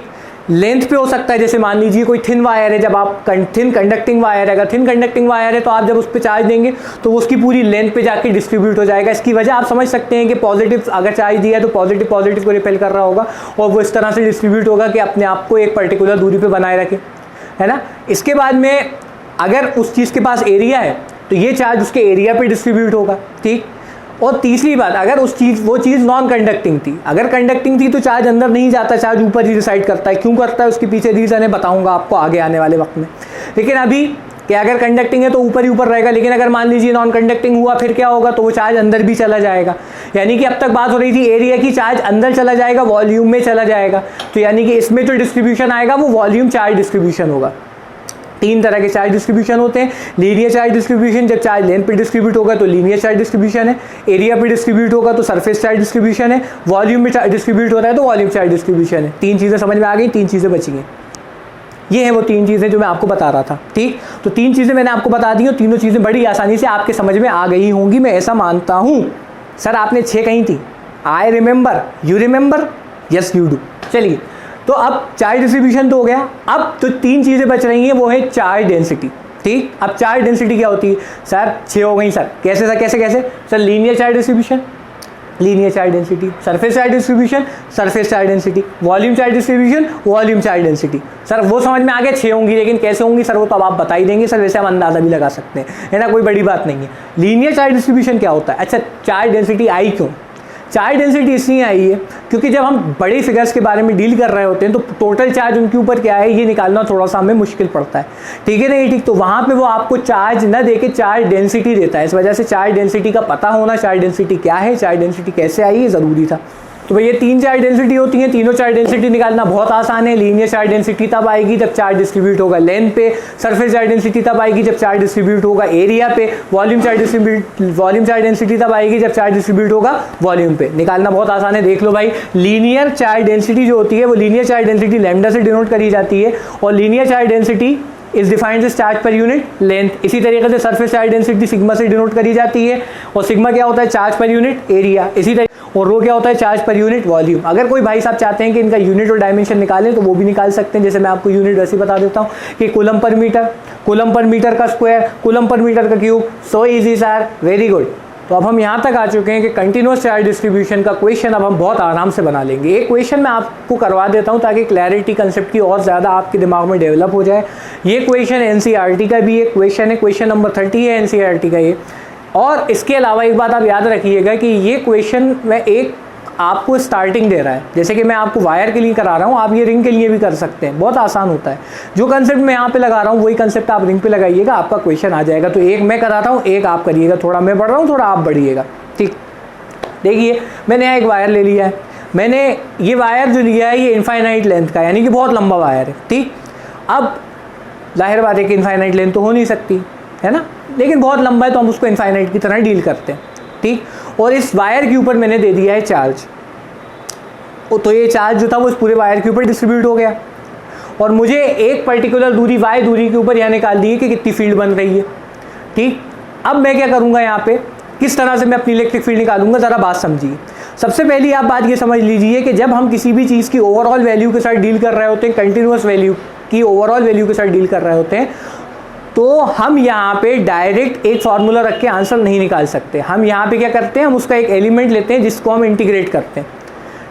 लेंथ पे हो सकता है, जैसे मान लीजिए कोई थिन वायर है, जब आप थिन कंडक्टिंग वायर है, अगर थिन कंडक्टिंग वायर है तो आप जब उस पर चार्ज देंगे तो वो उसकी पूरी लेंथ पे जाके डिस्ट्रीब्यूट हो जाएगा। इसकी वजह आप समझ सकते हैं कि पॉजिटिव अगर चार्ज दिया है तो पॉजिटिव पॉजिटिव को रिपेल कर रहा होगा, और वो इस तरह से डिस्ट्रीब्यूट होगा कि अपने आप को एक पर्टिकुलर दूरी पर बनाए रखे, है ना। इसके बाद में अगर उस चीज़ के पास एरिया है तो ये चार्ज उसके एरिया पर डिस्ट्रीब्यूट होगा। ठीक, और तीसरी बात, अगर वो चीज़ नॉन कंडक्टिंग थी, अगर कंडक्टिंग थी तो चार्ज अंदर नहीं जाता, चार्ज ऊपर ही रिसाइड करता है। क्यों करता है उसके पीछे रीज़न है, बताऊंगा आपको आगे आने वाले वक्त में। लेकिन अभी कि अगर कंडक्टिंग है तो ऊपर ही ऊपर रहेगा, लेकिन अगर मान लीजिए नॉन कंडक्टिंग हुआ फिर क्या होगा, तो वो चार्ज अंदर भी चला जाएगा। यानी कि अब तक बात हो रही थी एरिया की, चार्ज अंदर चला जाएगा, वॉल्यूम में चला जाएगा। तो यानी कि इसमें जो डिस्ट्रीब्यूशन आएगा वो वॉल्यूम चार्ज डिस्ट्रीब्यूशन होगा। तीन तरह के चार्ज डिस्ट्रीब्यूशन होते हैं। लीनियर चार्ज डिस्ट्रीब्यूशन, जब चार्ज लेंथ पे डिस्ट्रीब्यूट होगा तो लीनियर चार्ज डिस्ट्रीब्यूशन है। एरिया पे डिस्ट्रीब्यूट होगा तो सरफेस चार्ज डिस्ट्रीब्यूशन है। वॉल्यूम में डिस्ट्रीब्यूट होता है तो वॉल्यूम चार्ज डिस्ट्रीब्यूशन है। तीन चीज़ें समझ में आ गई, तीन चीज़ें बची हैं। ये है वो तीन चीज़ें जो मैं आपको बता रहा था। ठीक, तो तीन चीज़ें मैंने आपको बता दी और तीनों चीज़ें बड़ी आसानी से आपके समझ में आ गई होंगी, मैं ऐसा मानता हूँ। सर आपने 6 कही थी, I remember, you remember, yes you do. चलिए, तो अब चार्ज डिस्ट्रीब्यूशन तो हो गया। अब तो तीन चीज़ें बच रही हैं, वो है चार्ज डेंसिटी। ठीक, अब चार्ज डेंसिटी क्या होती है? सर 6 हो गई सर, कैसे सर, कैसे कैसे sir? Linear charge distribution, linear charge density, surface charge distribution, surface charge density, volume charge distribution, volume charge density. Sir वो समझ में आ गया 6 होंगी, लेकिन कैसे होंगी सर वो तो अब आप बता ही देंगे सर, वैसे हम अंदाज़ा भी लगा सकते हैं, है ना, कोई बड़ी बात नहीं है। लीनियर चार्ज डिस्ट्रीब्यूशन क्या होता है? अच्छा, चार्ज डेंसिटी आई क्यों? चार्ज डेंसिटी इसलिए आई है क्योंकि जब हम बड़े फिगर्स के बारे में डील कर रहे होते हैं तो टोटल चार्ज उनके ऊपर क्या है ये निकालना थोड़ा सा हमें मुश्किल पड़ता है। ठीक है नहीं? ठीक, तो वहाँ पे वो आपको चार्ज न देके चार्ज डेंसिटी देता है। इस वजह से चार्ज डेंसिटी का पता होना, चार्ज डेंसिटी क्या है, चार्ज डेंसिटी कैसे आई, ये ज़रूरी था। तो भाई ये तीन चार्ज डेंसिटी होती हैं, तीनों चार्ज डेंसिटी निकालना बहुत आसान है। लीनियर चार्ज डेंसिटी तब आएगी जब चार्ज डिस्ट्रीब्यूट होगा लेंथ पे, सरफेस चार्ज डेंसिटी तब आएगी जब चार्ज डिस्ट्रीब्यूट होगा एरिया पे, वॉल्यूम चार्ज डेंसिटी तब आएगी जब चार्ज डिस्ट्रीब्यूट होगा वॉल्यूम पे। निकालना बहुत आसान है, देख लो भाई। लीनियर चार्ज डेंसिटी जो होती है वो लीनियर चार्ज डेंसिटी लैम्डा से डिनोट करी जाती है, और linear charge density is defined as charge per unit length. इसी तरीके से सरफेस चार्ज डेंसिटी सिग्मा से डिनोट करी जाती है, और सिग्मा क्या होता है? Charge per unit area. इसी तरीके, और रो क्या होता है? Charge per unit volume. अगर कोई भाई साहब चाहते हैं कि इनका यूनिट और डायमेंशन निकालें तो वो भी निकाल सकते हैं। जैसे मैं आपको यूनिट वैसे बता देता हूँ कि कूलम पर मीटर का स्क्वायर, कूलम पर मीटर का cube. So easy sir, very good. तो अब हम यहाँ तक आ चुके हैं कि कंटिन्यूस चार्ज डिस्ट्रीब्यूशन का क्वेश्चन अब हम बहुत आराम से बना लेंगे। एक क्वेश्चन मैं आपको करवा देता हूँ ताकि क्लैरिटी कंसेप्ट की और ज़्यादा आपके दिमाग में डेवलप हो जाए। ये क्वेश्चन एनसीईआरटी का भी एक क्वेश्चन है, क्वेश्चन नंबर 30 है एनसीईआरटी का ये। और इसके अलावा एक बात आप याद रखिएगा कि ये क्वेश्चन में एक आपको स्टार्टिंग दे रहा है। जैसे कि मैं आपको वायर के लिए करा रहा हूँ, आप ये रिंग के लिए भी कर सकते हैं, बहुत आसान होता है। जो कंसेप्ट मैं यहाँ पे लगा रहा हूँ वही कंसेप्ट आप रिंग पे लगाइएगा, आपका क्वेश्चन आ जाएगा। तो एक मैं कराता हूँ, एक आप करिएगा, थोड़ा मैं बढ़ रहा हूँ, थोड़ा आप बढ़िएगा। ठीक, देखिए मैंने यहाँ एक वायर ले लिया है। मैंने ये वायर जो लिया है ये इनफाइनाइट लेंथ का, यानी कि बहुत लंबा वायर है। ठीक, अब जाहिर बात है कि इनफाइनाइट लेंथ तो हो नहीं सकती, है ना, लेकिन बहुत लंबा है तो हम उसको इनफाइनाइट की तरह डील करते हैं। ठीक, और इस वायर के ऊपर मैंने दे दिया है चार्ज, तो ये चार्ज जो था वो इस पूरे वायर के ऊपर डिस्ट्रीब्यूट हो गया, और मुझे एक पर्टिकुलर दूरी y दूरी के ऊपर यह निकाल दी है कि कितनी फील्ड बन रही है। ठीक, अब मैं क्या करूँगा, यहाँ पे किस तरह से मैं अपनी इलेक्ट्रिक फील्ड निकालूंगा, ज़रा बात समझिए। सबसे पहली आप बात ये समझ लीजिए कि जब हम किसी भी चीज़ की ओवरऑल वैल्यू के साथ डील कर रहे होते हैं, कंटिन्यूस वैल्यू की ओवरऑल वैल्यू के साथ डील कर रहे होते हैं, तो हम यहाँ पे डायरेक्ट एक फार्मूला रख के आंसर नहीं निकाल सकते। हम यहाँ पे क्या करते हैं, हम उसका एक एलिमेंट लेते हैं जिसको हम इंटीग्रेट करते हैं।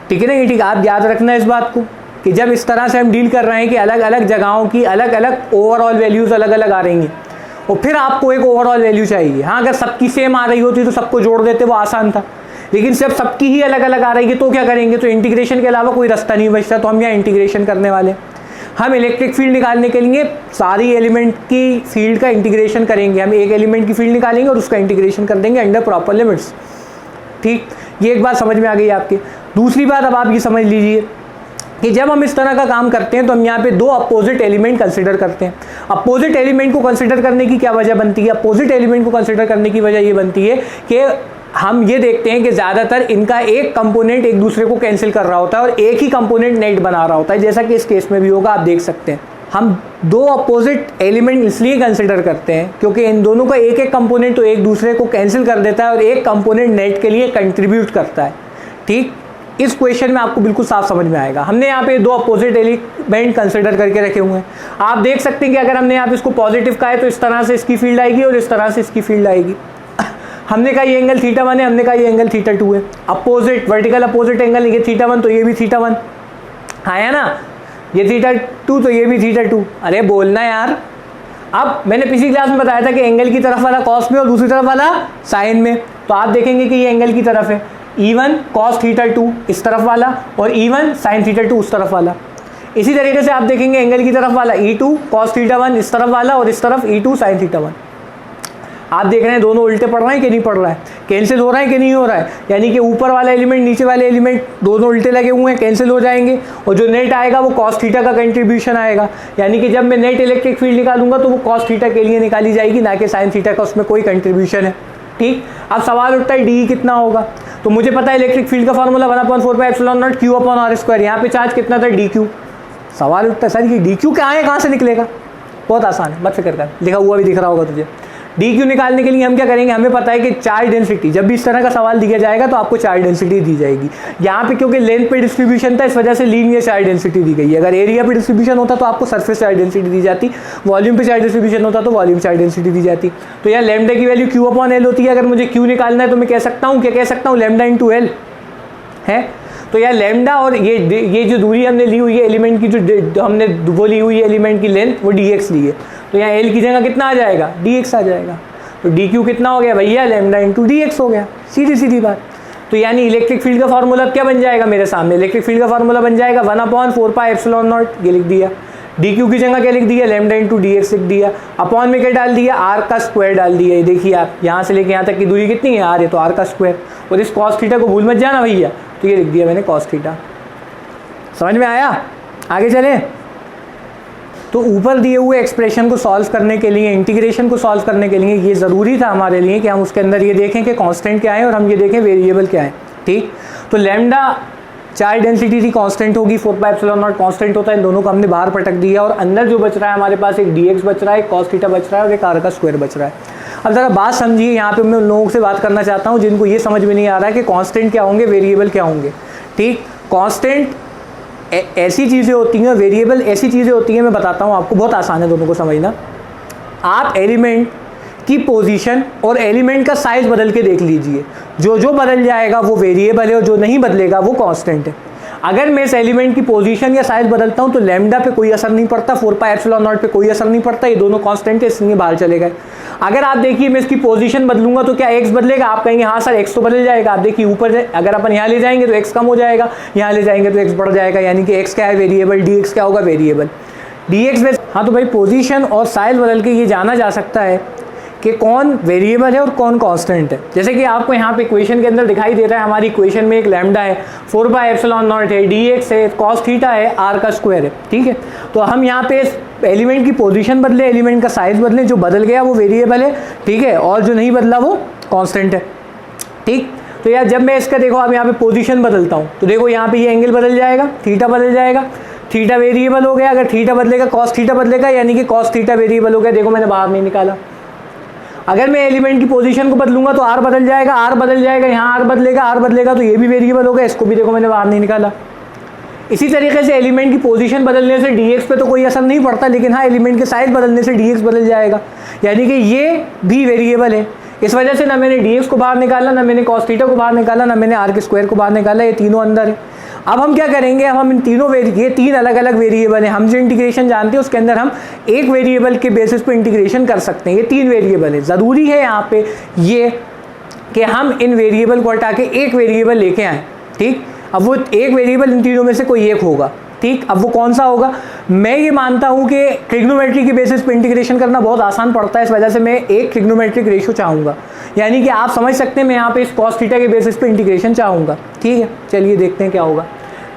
ठीक है ना, ये ठीक, आप याद रखना इस बात को कि जब इस तरह से हम डील कर रहे हैं कि अलग अलग जगहों की अलग अलग ओवरऑल वैल्यूज़ अलग अलग आ रही हैं, और फिर आपको एक ओवरऑल वैल्यू चाहिए। हाँ, अगर सबकी सेम आ रही होती तो सबको जोड़ देते, वो आसान था, लेकिन जब सबकी ही अलग अलग आ रही है तो क्या करेंगे, तो इंटीग्रेशन के अलावा कोई रास्ता नहीं बचता, तो हम यहाँ इंटीग्रेशन करने वाले। हम इलेक्ट्रिक फील्ड निकालने के लिए सारी एलिमेंट की फील्ड का इंटीग्रेशन करेंगे। हम एक एलिमेंट की फील्ड निकालेंगे और उसका इंटीग्रेशन कर देंगे अंडर प्रॉपर लिमिट्स। ठीक, ये एक बात समझ में आ गई आपकी। दूसरी बात अब आप ये समझ लीजिए कि जब हम इस तरह का काम करते हैं तो हम यहाँ पे दो अपोजिट एलिमेंट कंसिडर करते हैं। अपोजिट एलिमेंट को कंसिडर करने की क्या वजह बनती है? अपोजिट एलिमेंट को कंसिडर करने की वजह ये बनती है कि हम ये देखते हैं कि ज़्यादातर इनका एक कंपोनेंट एक दूसरे को कैंसिल कर रहा होता है और एक ही कंपोनेंट नेट बना रहा होता है, जैसा कि इस केस में भी होगा, आप देख सकते हैं। हम दो अपोजिट एलिमेंट इसलिए कंसिडर करते हैं क्योंकि इन दोनों का एक एक कंपोनेंट तो एक दूसरे को कैंसिल कर देता है और एक कंपोनेंट नेट के लिए कंट्रीब्यूट करता है। ठीक, इस क्वेश्चन में आपको बिल्कुल साफ समझ में आएगा। हमने यहाँ पे दो अपोजिट एलिमेंट कंसिडर करके रखे हुए हैं। आप देख सकते हैं कि अगर हमने यहाँ पे इसको पॉजिटिव कहा है तो इस तरह से इसकी फील्ड आएगी और इस तरह से इसकी फील्ड आएगी। हमने कहा ये एंगल θ1 है, हमने कहा ये एंगल θ2 है। अपोजिट वर्टिकल अपोजिट एंगल, ये θ1 तो ये भी θ1 आया ना, ये θ2 तो ये भी θ2। अरे बोलना यार। अब मैंने पिछली क्लास में बताया था कि एंगल की तरफ वाला कॉस में और दूसरी तरफ वाला साइन में, तो आप देखेंगे कि ये एंगल की तरफ है, E1 cos थीटा 2 इस तरफ वाला और E1 sin थीटा 2 उस तरफ वाला। इसी तरीके से आप देखेंगे एंगल की तरफ वाला E2 cos थीटा 1 इस तरफ वाला और इस तरफ E2 sin थीटा 1। आप देख रहे हैं दोनों उल्टे पड़ रहे हैं कि नहीं पड़ रहा है, कैंसिल हो रहा है कि नहीं हो रहा है, यानी कि ऊपर वाला एलिमेंट नीचे वाले एलिमेंट दोनों उल्टे लगे हुए हैं, कैंसिल हो जाएंगे और जो नेट आएगा वो cos थीटा का कंट्रीब्यूशन आएगा। यानी कि जब मैं नेट इलेक्ट्रिक फील्ड निकालूंगा तो वो cos थीटा के लिए निकाली जाएगी, ना कि sin थीटा का उसमें कोई कंट्रीब्यूशन है। ठीक, अब सवाल उठता है डी कितना होगा, तो मुझे पता है इलेक्ट्रिक फील्ड का फॉर्मूला 1/4πε0 Q/r², यहाँ पे चार्ज कितना था डी क्यू। सवाल उठता है सर ये डी क्यू क्या है, कहाँ से निकलेगा, बहुत आसान है, मत फिक्र कर, लिखा हुआ भी दिख रहा होगा तुझे। डी क्यू निकालने के लिए हम क्या करेंगे, हमें पता है कि चार्ज डेंसिटी, जब भी इस तरह का सवाल दिया जाएगा तो आपको चार्ज डेंसिटी दी जाएगी। यहाँ पे क्योंकि लेंथ पे डिस्ट्रीब्यूशन था इस वजह से लीनियर चार्ज डेंसिटी दी गई है। अगर एरिया पे डिस्ट्रीब्यूशन होता तो आपको सरफेस चार्ज डेंसिटी दी जाती, वॉल्यूम पे चार्ज डिस्ट्रीब्यूशन होता तो वॉल्यूम चार्ज डेंसिटी दी जाती। तो यहाँ लैम्डा की वैल्यू Q/L होती है। अगर मुझे Q निकालना है तो मैं कह सकता हूँ, क्या कह सकता हूँ, लैम्डा इंटू एल है। तो यार लैम्डा और ये जो दूरी हमने ली हुई है एलिमेंट की, जो हमने वो ली हुई है एलिमेंट की लेंथ, वो dx ली है। तो यहाँ एल की जगह कितना आ जाएगा, dx आ जाएगा। तो डी क्यू कितना हो गया भैया, लैम्डा इंटू dx हो गया, सीधी सीधी बात। तो यानी इलेक्ट्रिक फील्ड का फॉर्मूला क्या बन जाएगा मेरे सामने, इलेक्ट्रिक फील्ड का फॉर्मूला बन जाएगा 1/4πε0, ये लिख दिया। डी क्यू की जगह क्या लिख दिया, लैम्डा इंटू dx लिख दिया। अपॉन में क्या डाल दिया, आर का स्क्वायर डाल दिया। ये देखिए आप यहाँ से लेके यहाँ तक की दूरी कितनी है, आर है तो आर का स्क्वायर, और इस cos थीटा को भूल मत जाना भैया। तो ये लिख दिया मैंने cos थीटा। समझ में आया, आगे चले। तो ऊपर दिए हुए एक्सप्रेशन को सॉल्व करने के लिए, इंटीग्रेशन को सॉल्व करने के लिए ये ज़रूरी था हमारे लिए कि हम उसके अंदर ये देखें कि कांस्टेंट क्या है और हम ये देखें वेरिएबल क्या है। ठीक, तो लैम्डा चार्ज डेंसिटी थी, कांस्टेंट होगी, 4πε0 कांस्टेंट होता है, इन दोनों को हमने बाहर पटक दिया और अंदर जो बच रहा है हमारे पास एक dx बच रहा है, एक cos थीटा बच रहा है और एक r का स्क्वायर बच रहा है। अब ज़रा बात समझिए, यहाँ पे मैं उन लोगों से बात करना चाहता हूँ जिनको ये समझ में नहीं आ रहा है कि कांस्टेंट क्या होंगे, वेरिएबल क्या होंगे। ठीक, कांस्टेंट ऐसी चीज़ें होती हैं, वेरिएबल ऐसी चीज़ें होती हैं, मैं बताता हूँ आपको, बहुत आसान है दोनों को समझना। आप एलिमेंट की पोजीशन और एलिमेंट का साइज़ बदल के देख लीजिए, जो बदल जाएगा वो वेरिएबल है और जो नहीं बदलेगा वो कांस्टेंट है। अगर मैं इस एलिमेंट की पोजीशन या साइज़ बदलता हूँ तो लैम्डा पे कोई असर नहीं पड़ता, 4πε0 पे कोई असर नहीं पड़ता, ये दोनों कांस्टेंट है, इसलिए बाहर चले गए। अगर आप देखिए मैं इसकी पोजीशन बदलूंगा तो क्या x बदलेगा, आप कहेंगे हाँ सर x तो बदल जाएगा। आप देखिए ऊपर अगर अपन यहाँ ले जाएंगे तो x कम हो जाएगा, यहाँ ले जाएंगे तो x बढ़ जाएगा, यानी कि x क्या है वेरिएबल, dx क्या होगा वेरिएबल, dx बेस। हाँ तो भाई पोजीशन और साइज बदल के ये जाना जा सकता है कि कौन वेरिएबल है और कौन कांस्टेंट है। जैसे कि आपको यहाँ पे इक्वेशन के अंदर दिखाई दे रहा है, हमारी इक्वेशन में एक लैम्डा है, 4πε0 है, dx है, cos थीटा है, r का स्क्वायर है। ठीक है, तो हम यहाँ पे एलिमेंट की पोजीशन बदले, एलिमेंट का साइज बदले, जो बदल गया वो वेरिएबल है, ठीक है, और जो नहीं बदला वो कांस्टेंट है। ठीक, तो यार जब मैं इसका देखो अब यहाँ पे पोजीशन बदलता हूँ तो देखो यहाँ पे ये एंगल बदल जाएगा, थीटा बदल जाएगा, थीटा वेरिएबल हो गया। अगर थीटा बदलेगा cos थीटा बदलेगा, यानी कि cos थीटा वेरिएबल हो गया। देखो मैंने बाहर नहीं निकाला। अगर मैं एलिमेंट की पोजीशन को बदलूंगा तो r बदल जाएगा, r बदल जाएगा, यहाँ r बदलेगा तो ये भी वेरिएबल होगा, इसको भी देखो मैंने बाहर नहीं निकाला। इसी तरीके से एलिमेंट की पोजीशन बदलने से dx पे तो कोई असर नहीं पड़ता, लेकिन हाँ एलिमेंट के साइज बदलने से dx बदल जाएगा, यानी कि ये भी वेरिएबल है। इस वजह से ना मैंने dx को बाहर निकाला, ना मैंने cos थीटा को बाहर निकाला, ना मैंने r के स्क्वायर को बाहर निकाला, ये तीनों अंदर है। अब हम क्या करेंगे, अब हम इन तीनों ये तीन अलग अलग वेरिएबल हैं, हम जो इंटीग्रेशन जानते हैं उसके अंदर हम एक वेरिएबल के बेसिस पे इंटीग्रेशन कर सकते हैं। ये तीन वेरिएबल है, ज़रूरी है यहाँ पे ये कि हम इन वेरिएबल को हटा के एक वेरिएबल लेके आएँ। ठीक, अब वो एक वेरिएबल इन तीनों में से कोई एक होगा। ठीक, अब वो कौन सा होगा, मैं ये मानता हूँ कि ट्रिग्नोमेट्री के बेसिस पे इंटीग्रेशन करना बहुत आसान पड़ता है, इस वजह से मैं एक ट्रिग्नोमेट्रिक रेशियो चाहूँगा, यानी कि आप समझ सकते हैं मैं यहाँ पे इस cos थीटा के बेसिस पे इंटीग्रेशन चाहूँगा। ठीक है, चलिए देखते हैं क्या होगा।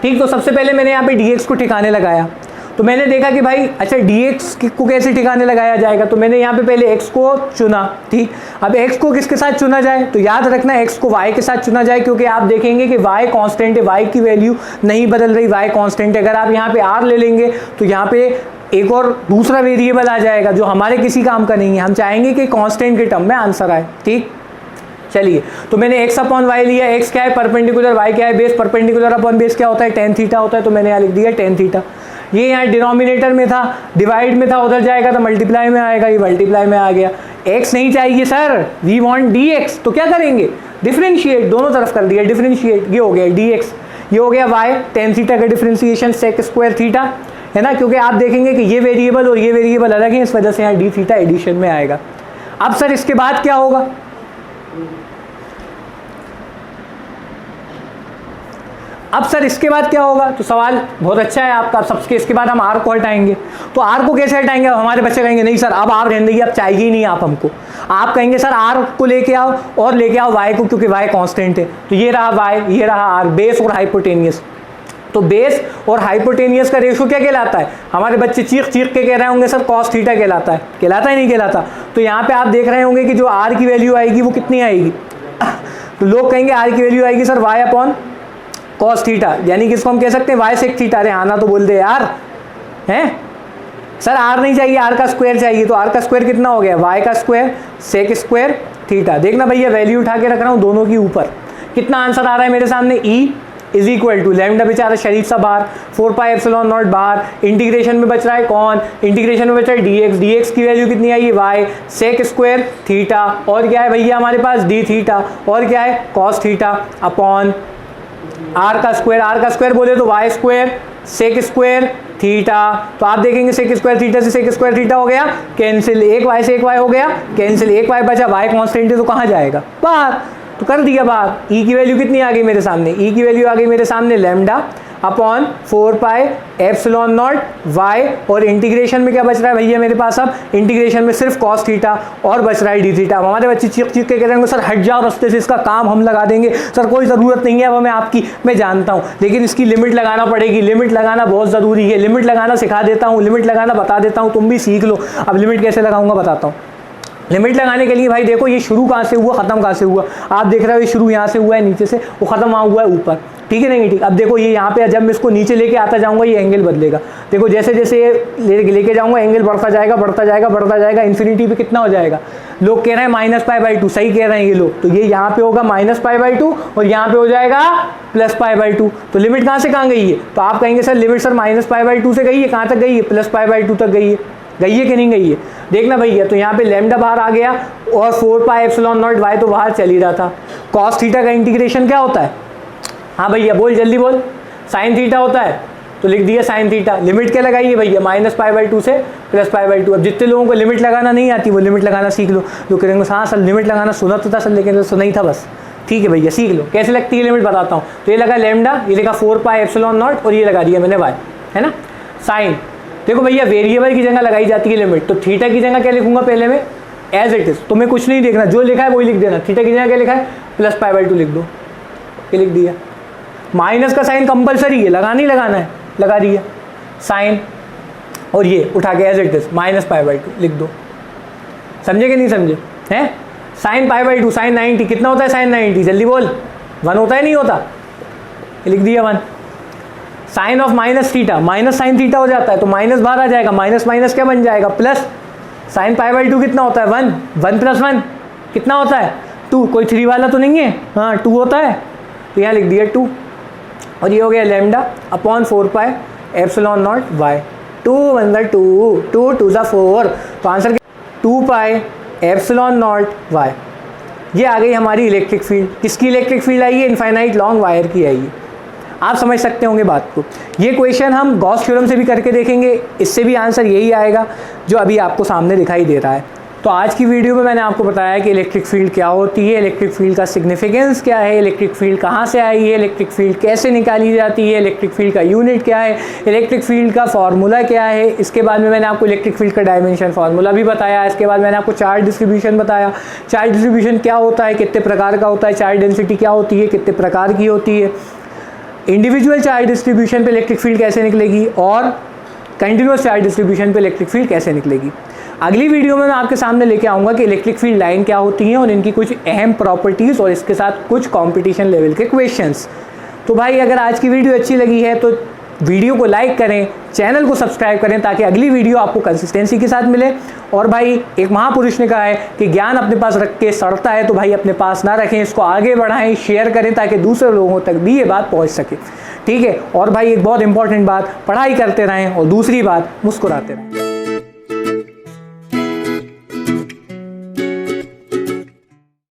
ठीक, तो सबसे पहले मैंने यहाँ पे dx को ठिकाने लगाया, तो मैंने देखा कि भाई अच्छा dx को कैसे ठिकाने लगाया जाएगा, तो मैंने यहाँ पे पहले x को चुना। ठीक, अब x को किसके साथ चुना जाए, तो याद रखना x को y के साथ चुना जाए, क्योंकि आप देखेंगे कि y कांस्टेंट है, y की वैल्यू नहीं बदल रही, y कांस्टेंट है। अगर आप यहाँ पे r ले लेंगे तो यहाँ पे एक और दूसरा वेरिएबल आ जाएगा जो हमारे किसी काम का नहीं है, हम चाहेंगे कि कांस्टेंट के टर्म में आंसर आए। ठीक, चलिए तो मैंने x अपॉन y लिया, x क्या है परपेंडिकुलर, y क्या है बेस, परपेंडिकुलर अपॉन बेस क्या होता है tan थीटा होता है, तो मैंने यहाँ लिख दिया tan थीटा। ये यहाँ डिनोमिनेटर में था, डिवाइड में था, उधर जाएगा तो मल्टीप्लाई में आएगा, ये मल्टीप्लाई में आ गया। x नहीं चाहिए सर, वी वांट dx, तो क्या करेंगे डिफरेंशिएट, दोनों तरफ कर दिया डिफरेंशिएट, ये हो गया dx, ये हो गया y, tan थीटा का डिफरेंशिएशन sec स्क्वायर थीटा है ना, क्योंकि आप देखेंगे कि ये वेरिएबल और ये वेरिएबल अलग है, इस वजह से यहाँ d थीटा एडिशन में आएगा। अब सर इसके बाद क्या होगा, अब सर इसके बाद क्या होगा? तो सवाल बहुत अच्छा है आपका। सबके इसके बाद हम आर को हटाएंगे। तो आर को कैसे हटाएंगे? हमारे बच्चे कहेंगे नहीं सर अब आर रहने देंगे, अब चाहिए ही नहीं आप हमको। आप कहेंगे सर आर को लेके आओ और लेके आओ वाई को, क्योंकि वाई कांस्टेंट है। तो ये रहा वाई, ये रहा आर, बेस और हाइपोटेनियस। तो बेस और हाइपोटेनियस का रेशो क्या कहलाता है? हमारे बच्चे चीख चीख के कह रहे होंगे सर कॉस थीटा कहलाता है। कहलाता है नहीं कहलाता? तो यहाँ पे आप देख रहे होंगे कि जो आर की वैल्यू आएगी वो कितनी आएगी? तो लोग कहेंगे आर की वैल्यू आएगी sir y upon cos theta, यानी कि इसको हम कह सकते हैं वाई सेक थीटा। अरे आना तो बोल दे यार, हैं सर आर नहीं चाहिए, आर का स्क्वायर चाहिए। तो आर का स्क्वायर कितना हो गया? वाई का स्क्वायर सेक स्क्वायर थीटा। देखना भैया वैल्यू उठा के रख रहा हूँ दोनों की ऊपर। कितना आंसर आ रहा है मेरे सामने? E is equal to lambda बेचारा शरीफ सा बाहर, 4 पाई एप्सिलॉन नॉट बाहर, इंटीग्रेशन में बच रहा है कौन? इंटीग्रेशन में बच रहा है dx। dx की वैल्यू कितनी आई है? y सेक स्क्वायर थीटा, और क्या है भैया हमारे पास? d थीटा, और क्या है? cos थीटा अपॉन r का स्क्वायर। r का स्क्वायर बोले तो y square sec square theta. तो आप देखेंगे सेक स्क्वायर थीटा से सेक स्क्वायर थीटा हो गया कैंसिल, एक y से एक y हो गया कैंसिल, एक y बचा, y कांस्टेंट है तो कहाँ जाएगा? बाहर। तो कर दिया बाहर। ई की वैल्यू कितनी आ गई मेरे सामने? ई की वैल्यू आ गई मेरे सामने lambda upon 4 pi epsilon nought y, और इंटीग्रेशन में क्या बच रहा है भैया मेरे पास? अब इंटीग्रेशन में सिर्फ कॉस थीटा और बच रहा है डी थीटा। हमारे बच्चे चीख चीख के कह रहे हैं सर हट जाओ रास्ते से, इसका काम हम लगा देंगे। सर कोई ज़रूरत नहीं है अब हमें आपकी, मैं जानता हूँ, लेकिन इसकी लिमिट लगाना पड़ेगी। लिमिट लगाना बहुत ज़रूरी है। लिमिट लगाना सिखा देता हूँ, लिमिट लगाना बता देता हूँ, तुम भी सीख लो। अब लिमिट कैसे लगाऊंगा बताता हूँ। लिमिट लगाने के लिए भाई देखो ये शुरू कहाँ से हुआ, ख़त्म कहाँ से हुआ? आप देख रहे हो ये शुरू यहाँ से हुआ है नीचे से, वो ख़त्म वहाँ हुआ है ऊपर, ठीक है नहीं ठीक? अब देखो ये यहाँ पे जब मैं इसको नीचे लेके आता जाऊँगा ये एंगल बदलेगा। देखो जैसे जैसे ये लेके जाऊँगा एंगल बढ़ता जाएगा बढ़ता जाएगा बढ़ता जाएगा, इन्फिनिटी पे कितना हो जाएगा? लोग कह रहे हैं -π/2, सही कह रहे हैं ये लोग। तो ये यहाँ पे होगा -π/2 और यहाँ पे हो जाएगा +π/2। तो लिमिट कहाँ से कहाँ गई है? तो आप कहेंगे सर लिमिट सर -π/2 से गई है, कहाँ तक गई है? +π/2 तक गई है कि नहीं गई है? देखना भैया, तो यहाँ पे लैम्डा बाहर आ गया और 4 पाई एप्सिलॉन नॉट वाई तो बाहर चल ही रहा था। कॉस थीटा का इंटीग्रेशन क्या होता है? हाँ भैया बोल जल्दी बोल। साइन थीटा होता है, तो लिख दिया साइन थीटा। लिमिट क्या लगाइए भैया? -π/2 से +π/2। अब जितने लोगों को लिमिट लगाना नहीं आती वो लिमिट लगाना सीख लो। जो करेंगे हाँ सर लिमिट लगाना सुना तो था सर, लेकिन सुना ही था बस। ठीक है भैया सीख लो कैसे लगती है लिमिट, बताता हूँ। तो ये लगा लैम्डा, ये लगा 4 पाई एप्सिलॉन नॉट और ये लगा दिया मैंने वाई, है ना? साइन देखो भैया वेरिएबल की जगह लगाई जाती है लिमिट, तो थीटा की जगह क्या लिखूंगा पहले में? As it is. तुम्हें कुछ नहीं देखना, जो लिखा है वही लिख देना। थीटा की जगह क्या लिखा है? +π/2 लिख दो, ये लिख दिया। माइनस का साइन कंपलसरी है, लगाना ही लगाना है, लगा दिया साइन, और ये उठा के एज इट इज -π/2 लिख दो। समझे कि नहीं समझे? हैं साइन π/2 साइन 90 कितना होता है? साइन 90 जल्दी बोल, 1 होता है नहीं होता? ये लिख दिया 1। Sine of minus theta, minus sine theta हो जाता है तो माइनस बाहर आ जाएगा, माइनस माइनस क्या बन जाएगा? प्लस। साइन π/2 कितना होता है? 1, 1 + 1 कितना होता है? 2। कोई 3 वाला तो नहीं है? हाँ 2 होता है, तो यहाँ लिख दिया 2। और ये हो गया lambda upon 4 pi epsilon nought y. 2 × 2, 2 × 2 = 4। तो आंसर क्या? 2 पाई एप्सिलॉन नॉट वाई। ये आ गई हमारी इलेक्ट्रिक फील्ड। किसकी इलेक्ट्रिक फील्ड आई है? इनफाइनाइट लॉन्ग वायर की आई है। आप समझ सकते होंगे बात को। ये क्वेश्चन हम गॉस थ्योरम से भी करके देखेंगे, इससे भी आंसर यही आएगा जो अभी आपको सामने दिखाई दे रहा है। तो आज की वीडियो में मैंने आपको बताया कि इलेक्ट्रिक फील्ड क्या होती है, इलेक्ट्रिक फील्ड का सिग्निफिकेंस क्या है, इलेक्ट्रिक फील्ड कहाँ से आई है, इलेक्ट्रिक फील्ड कैसे निकाली जाती है, इलेक्ट्रिक फील्ड का यूनिट क्या है, इलेक्ट्रिक फील्ड का फार्मूला क्या है। इसके बाद में मैंने आपको इलेक्ट्रिक फील्ड का डायमेंशन फार्मूला भी बताया। इसके बाद मैंने आपको चार्ज डिस्ट्रीब्यूशन बताया। चार्ज डिस्ट्रीब्यूशन क्या होता है, कितने प्रकार का होता है, चार्ज डेंसिटी क्या होती है, कितने प्रकार की होती है, इंडिविजुअल चार्ज डिस्ट्रीब्यूशन पे इलेक्ट्रिक फील्ड कैसे निकलेगी, और कंटिन्यूअस चार्ज डिस्ट्रीब्यूशन पे इलेक्ट्रिक फील्ड कैसे निकलेगी। अगली वीडियो में मैं आपके सामने लेके आऊँगा कि इलेक्ट्रिक फील्ड लाइन क्या होती हैं और इनकी कुछ अहम प्रॉपर्टीज़ और इसके साथ कुछ कंपटीशन लेवल के क्वेश्चंस। तो भाई अगर आज की वीडियो अच्छी लगी है तो वीडियो को लाइक करें, चैनल को सब्सक्राइब करें ताकि अगली वीडियो आपको कंसिस्टेंसी के साथ मिले। और भाई एक महापुरुष ने कहा है कि ज्ञान अपने पास रख के सड़ता है, तो भाई अपने पास ना रखें, इसको आगे बढ़ाएं, शेयर करें ताकि दूसरे लोगों तक भी ये बात पहुंच सके। ठीक है। और भाई एक बहुत इंपॉर्टेंट बात, पढ़ाई करते रहें, और दूसरी बात मुस्कुराते रहें।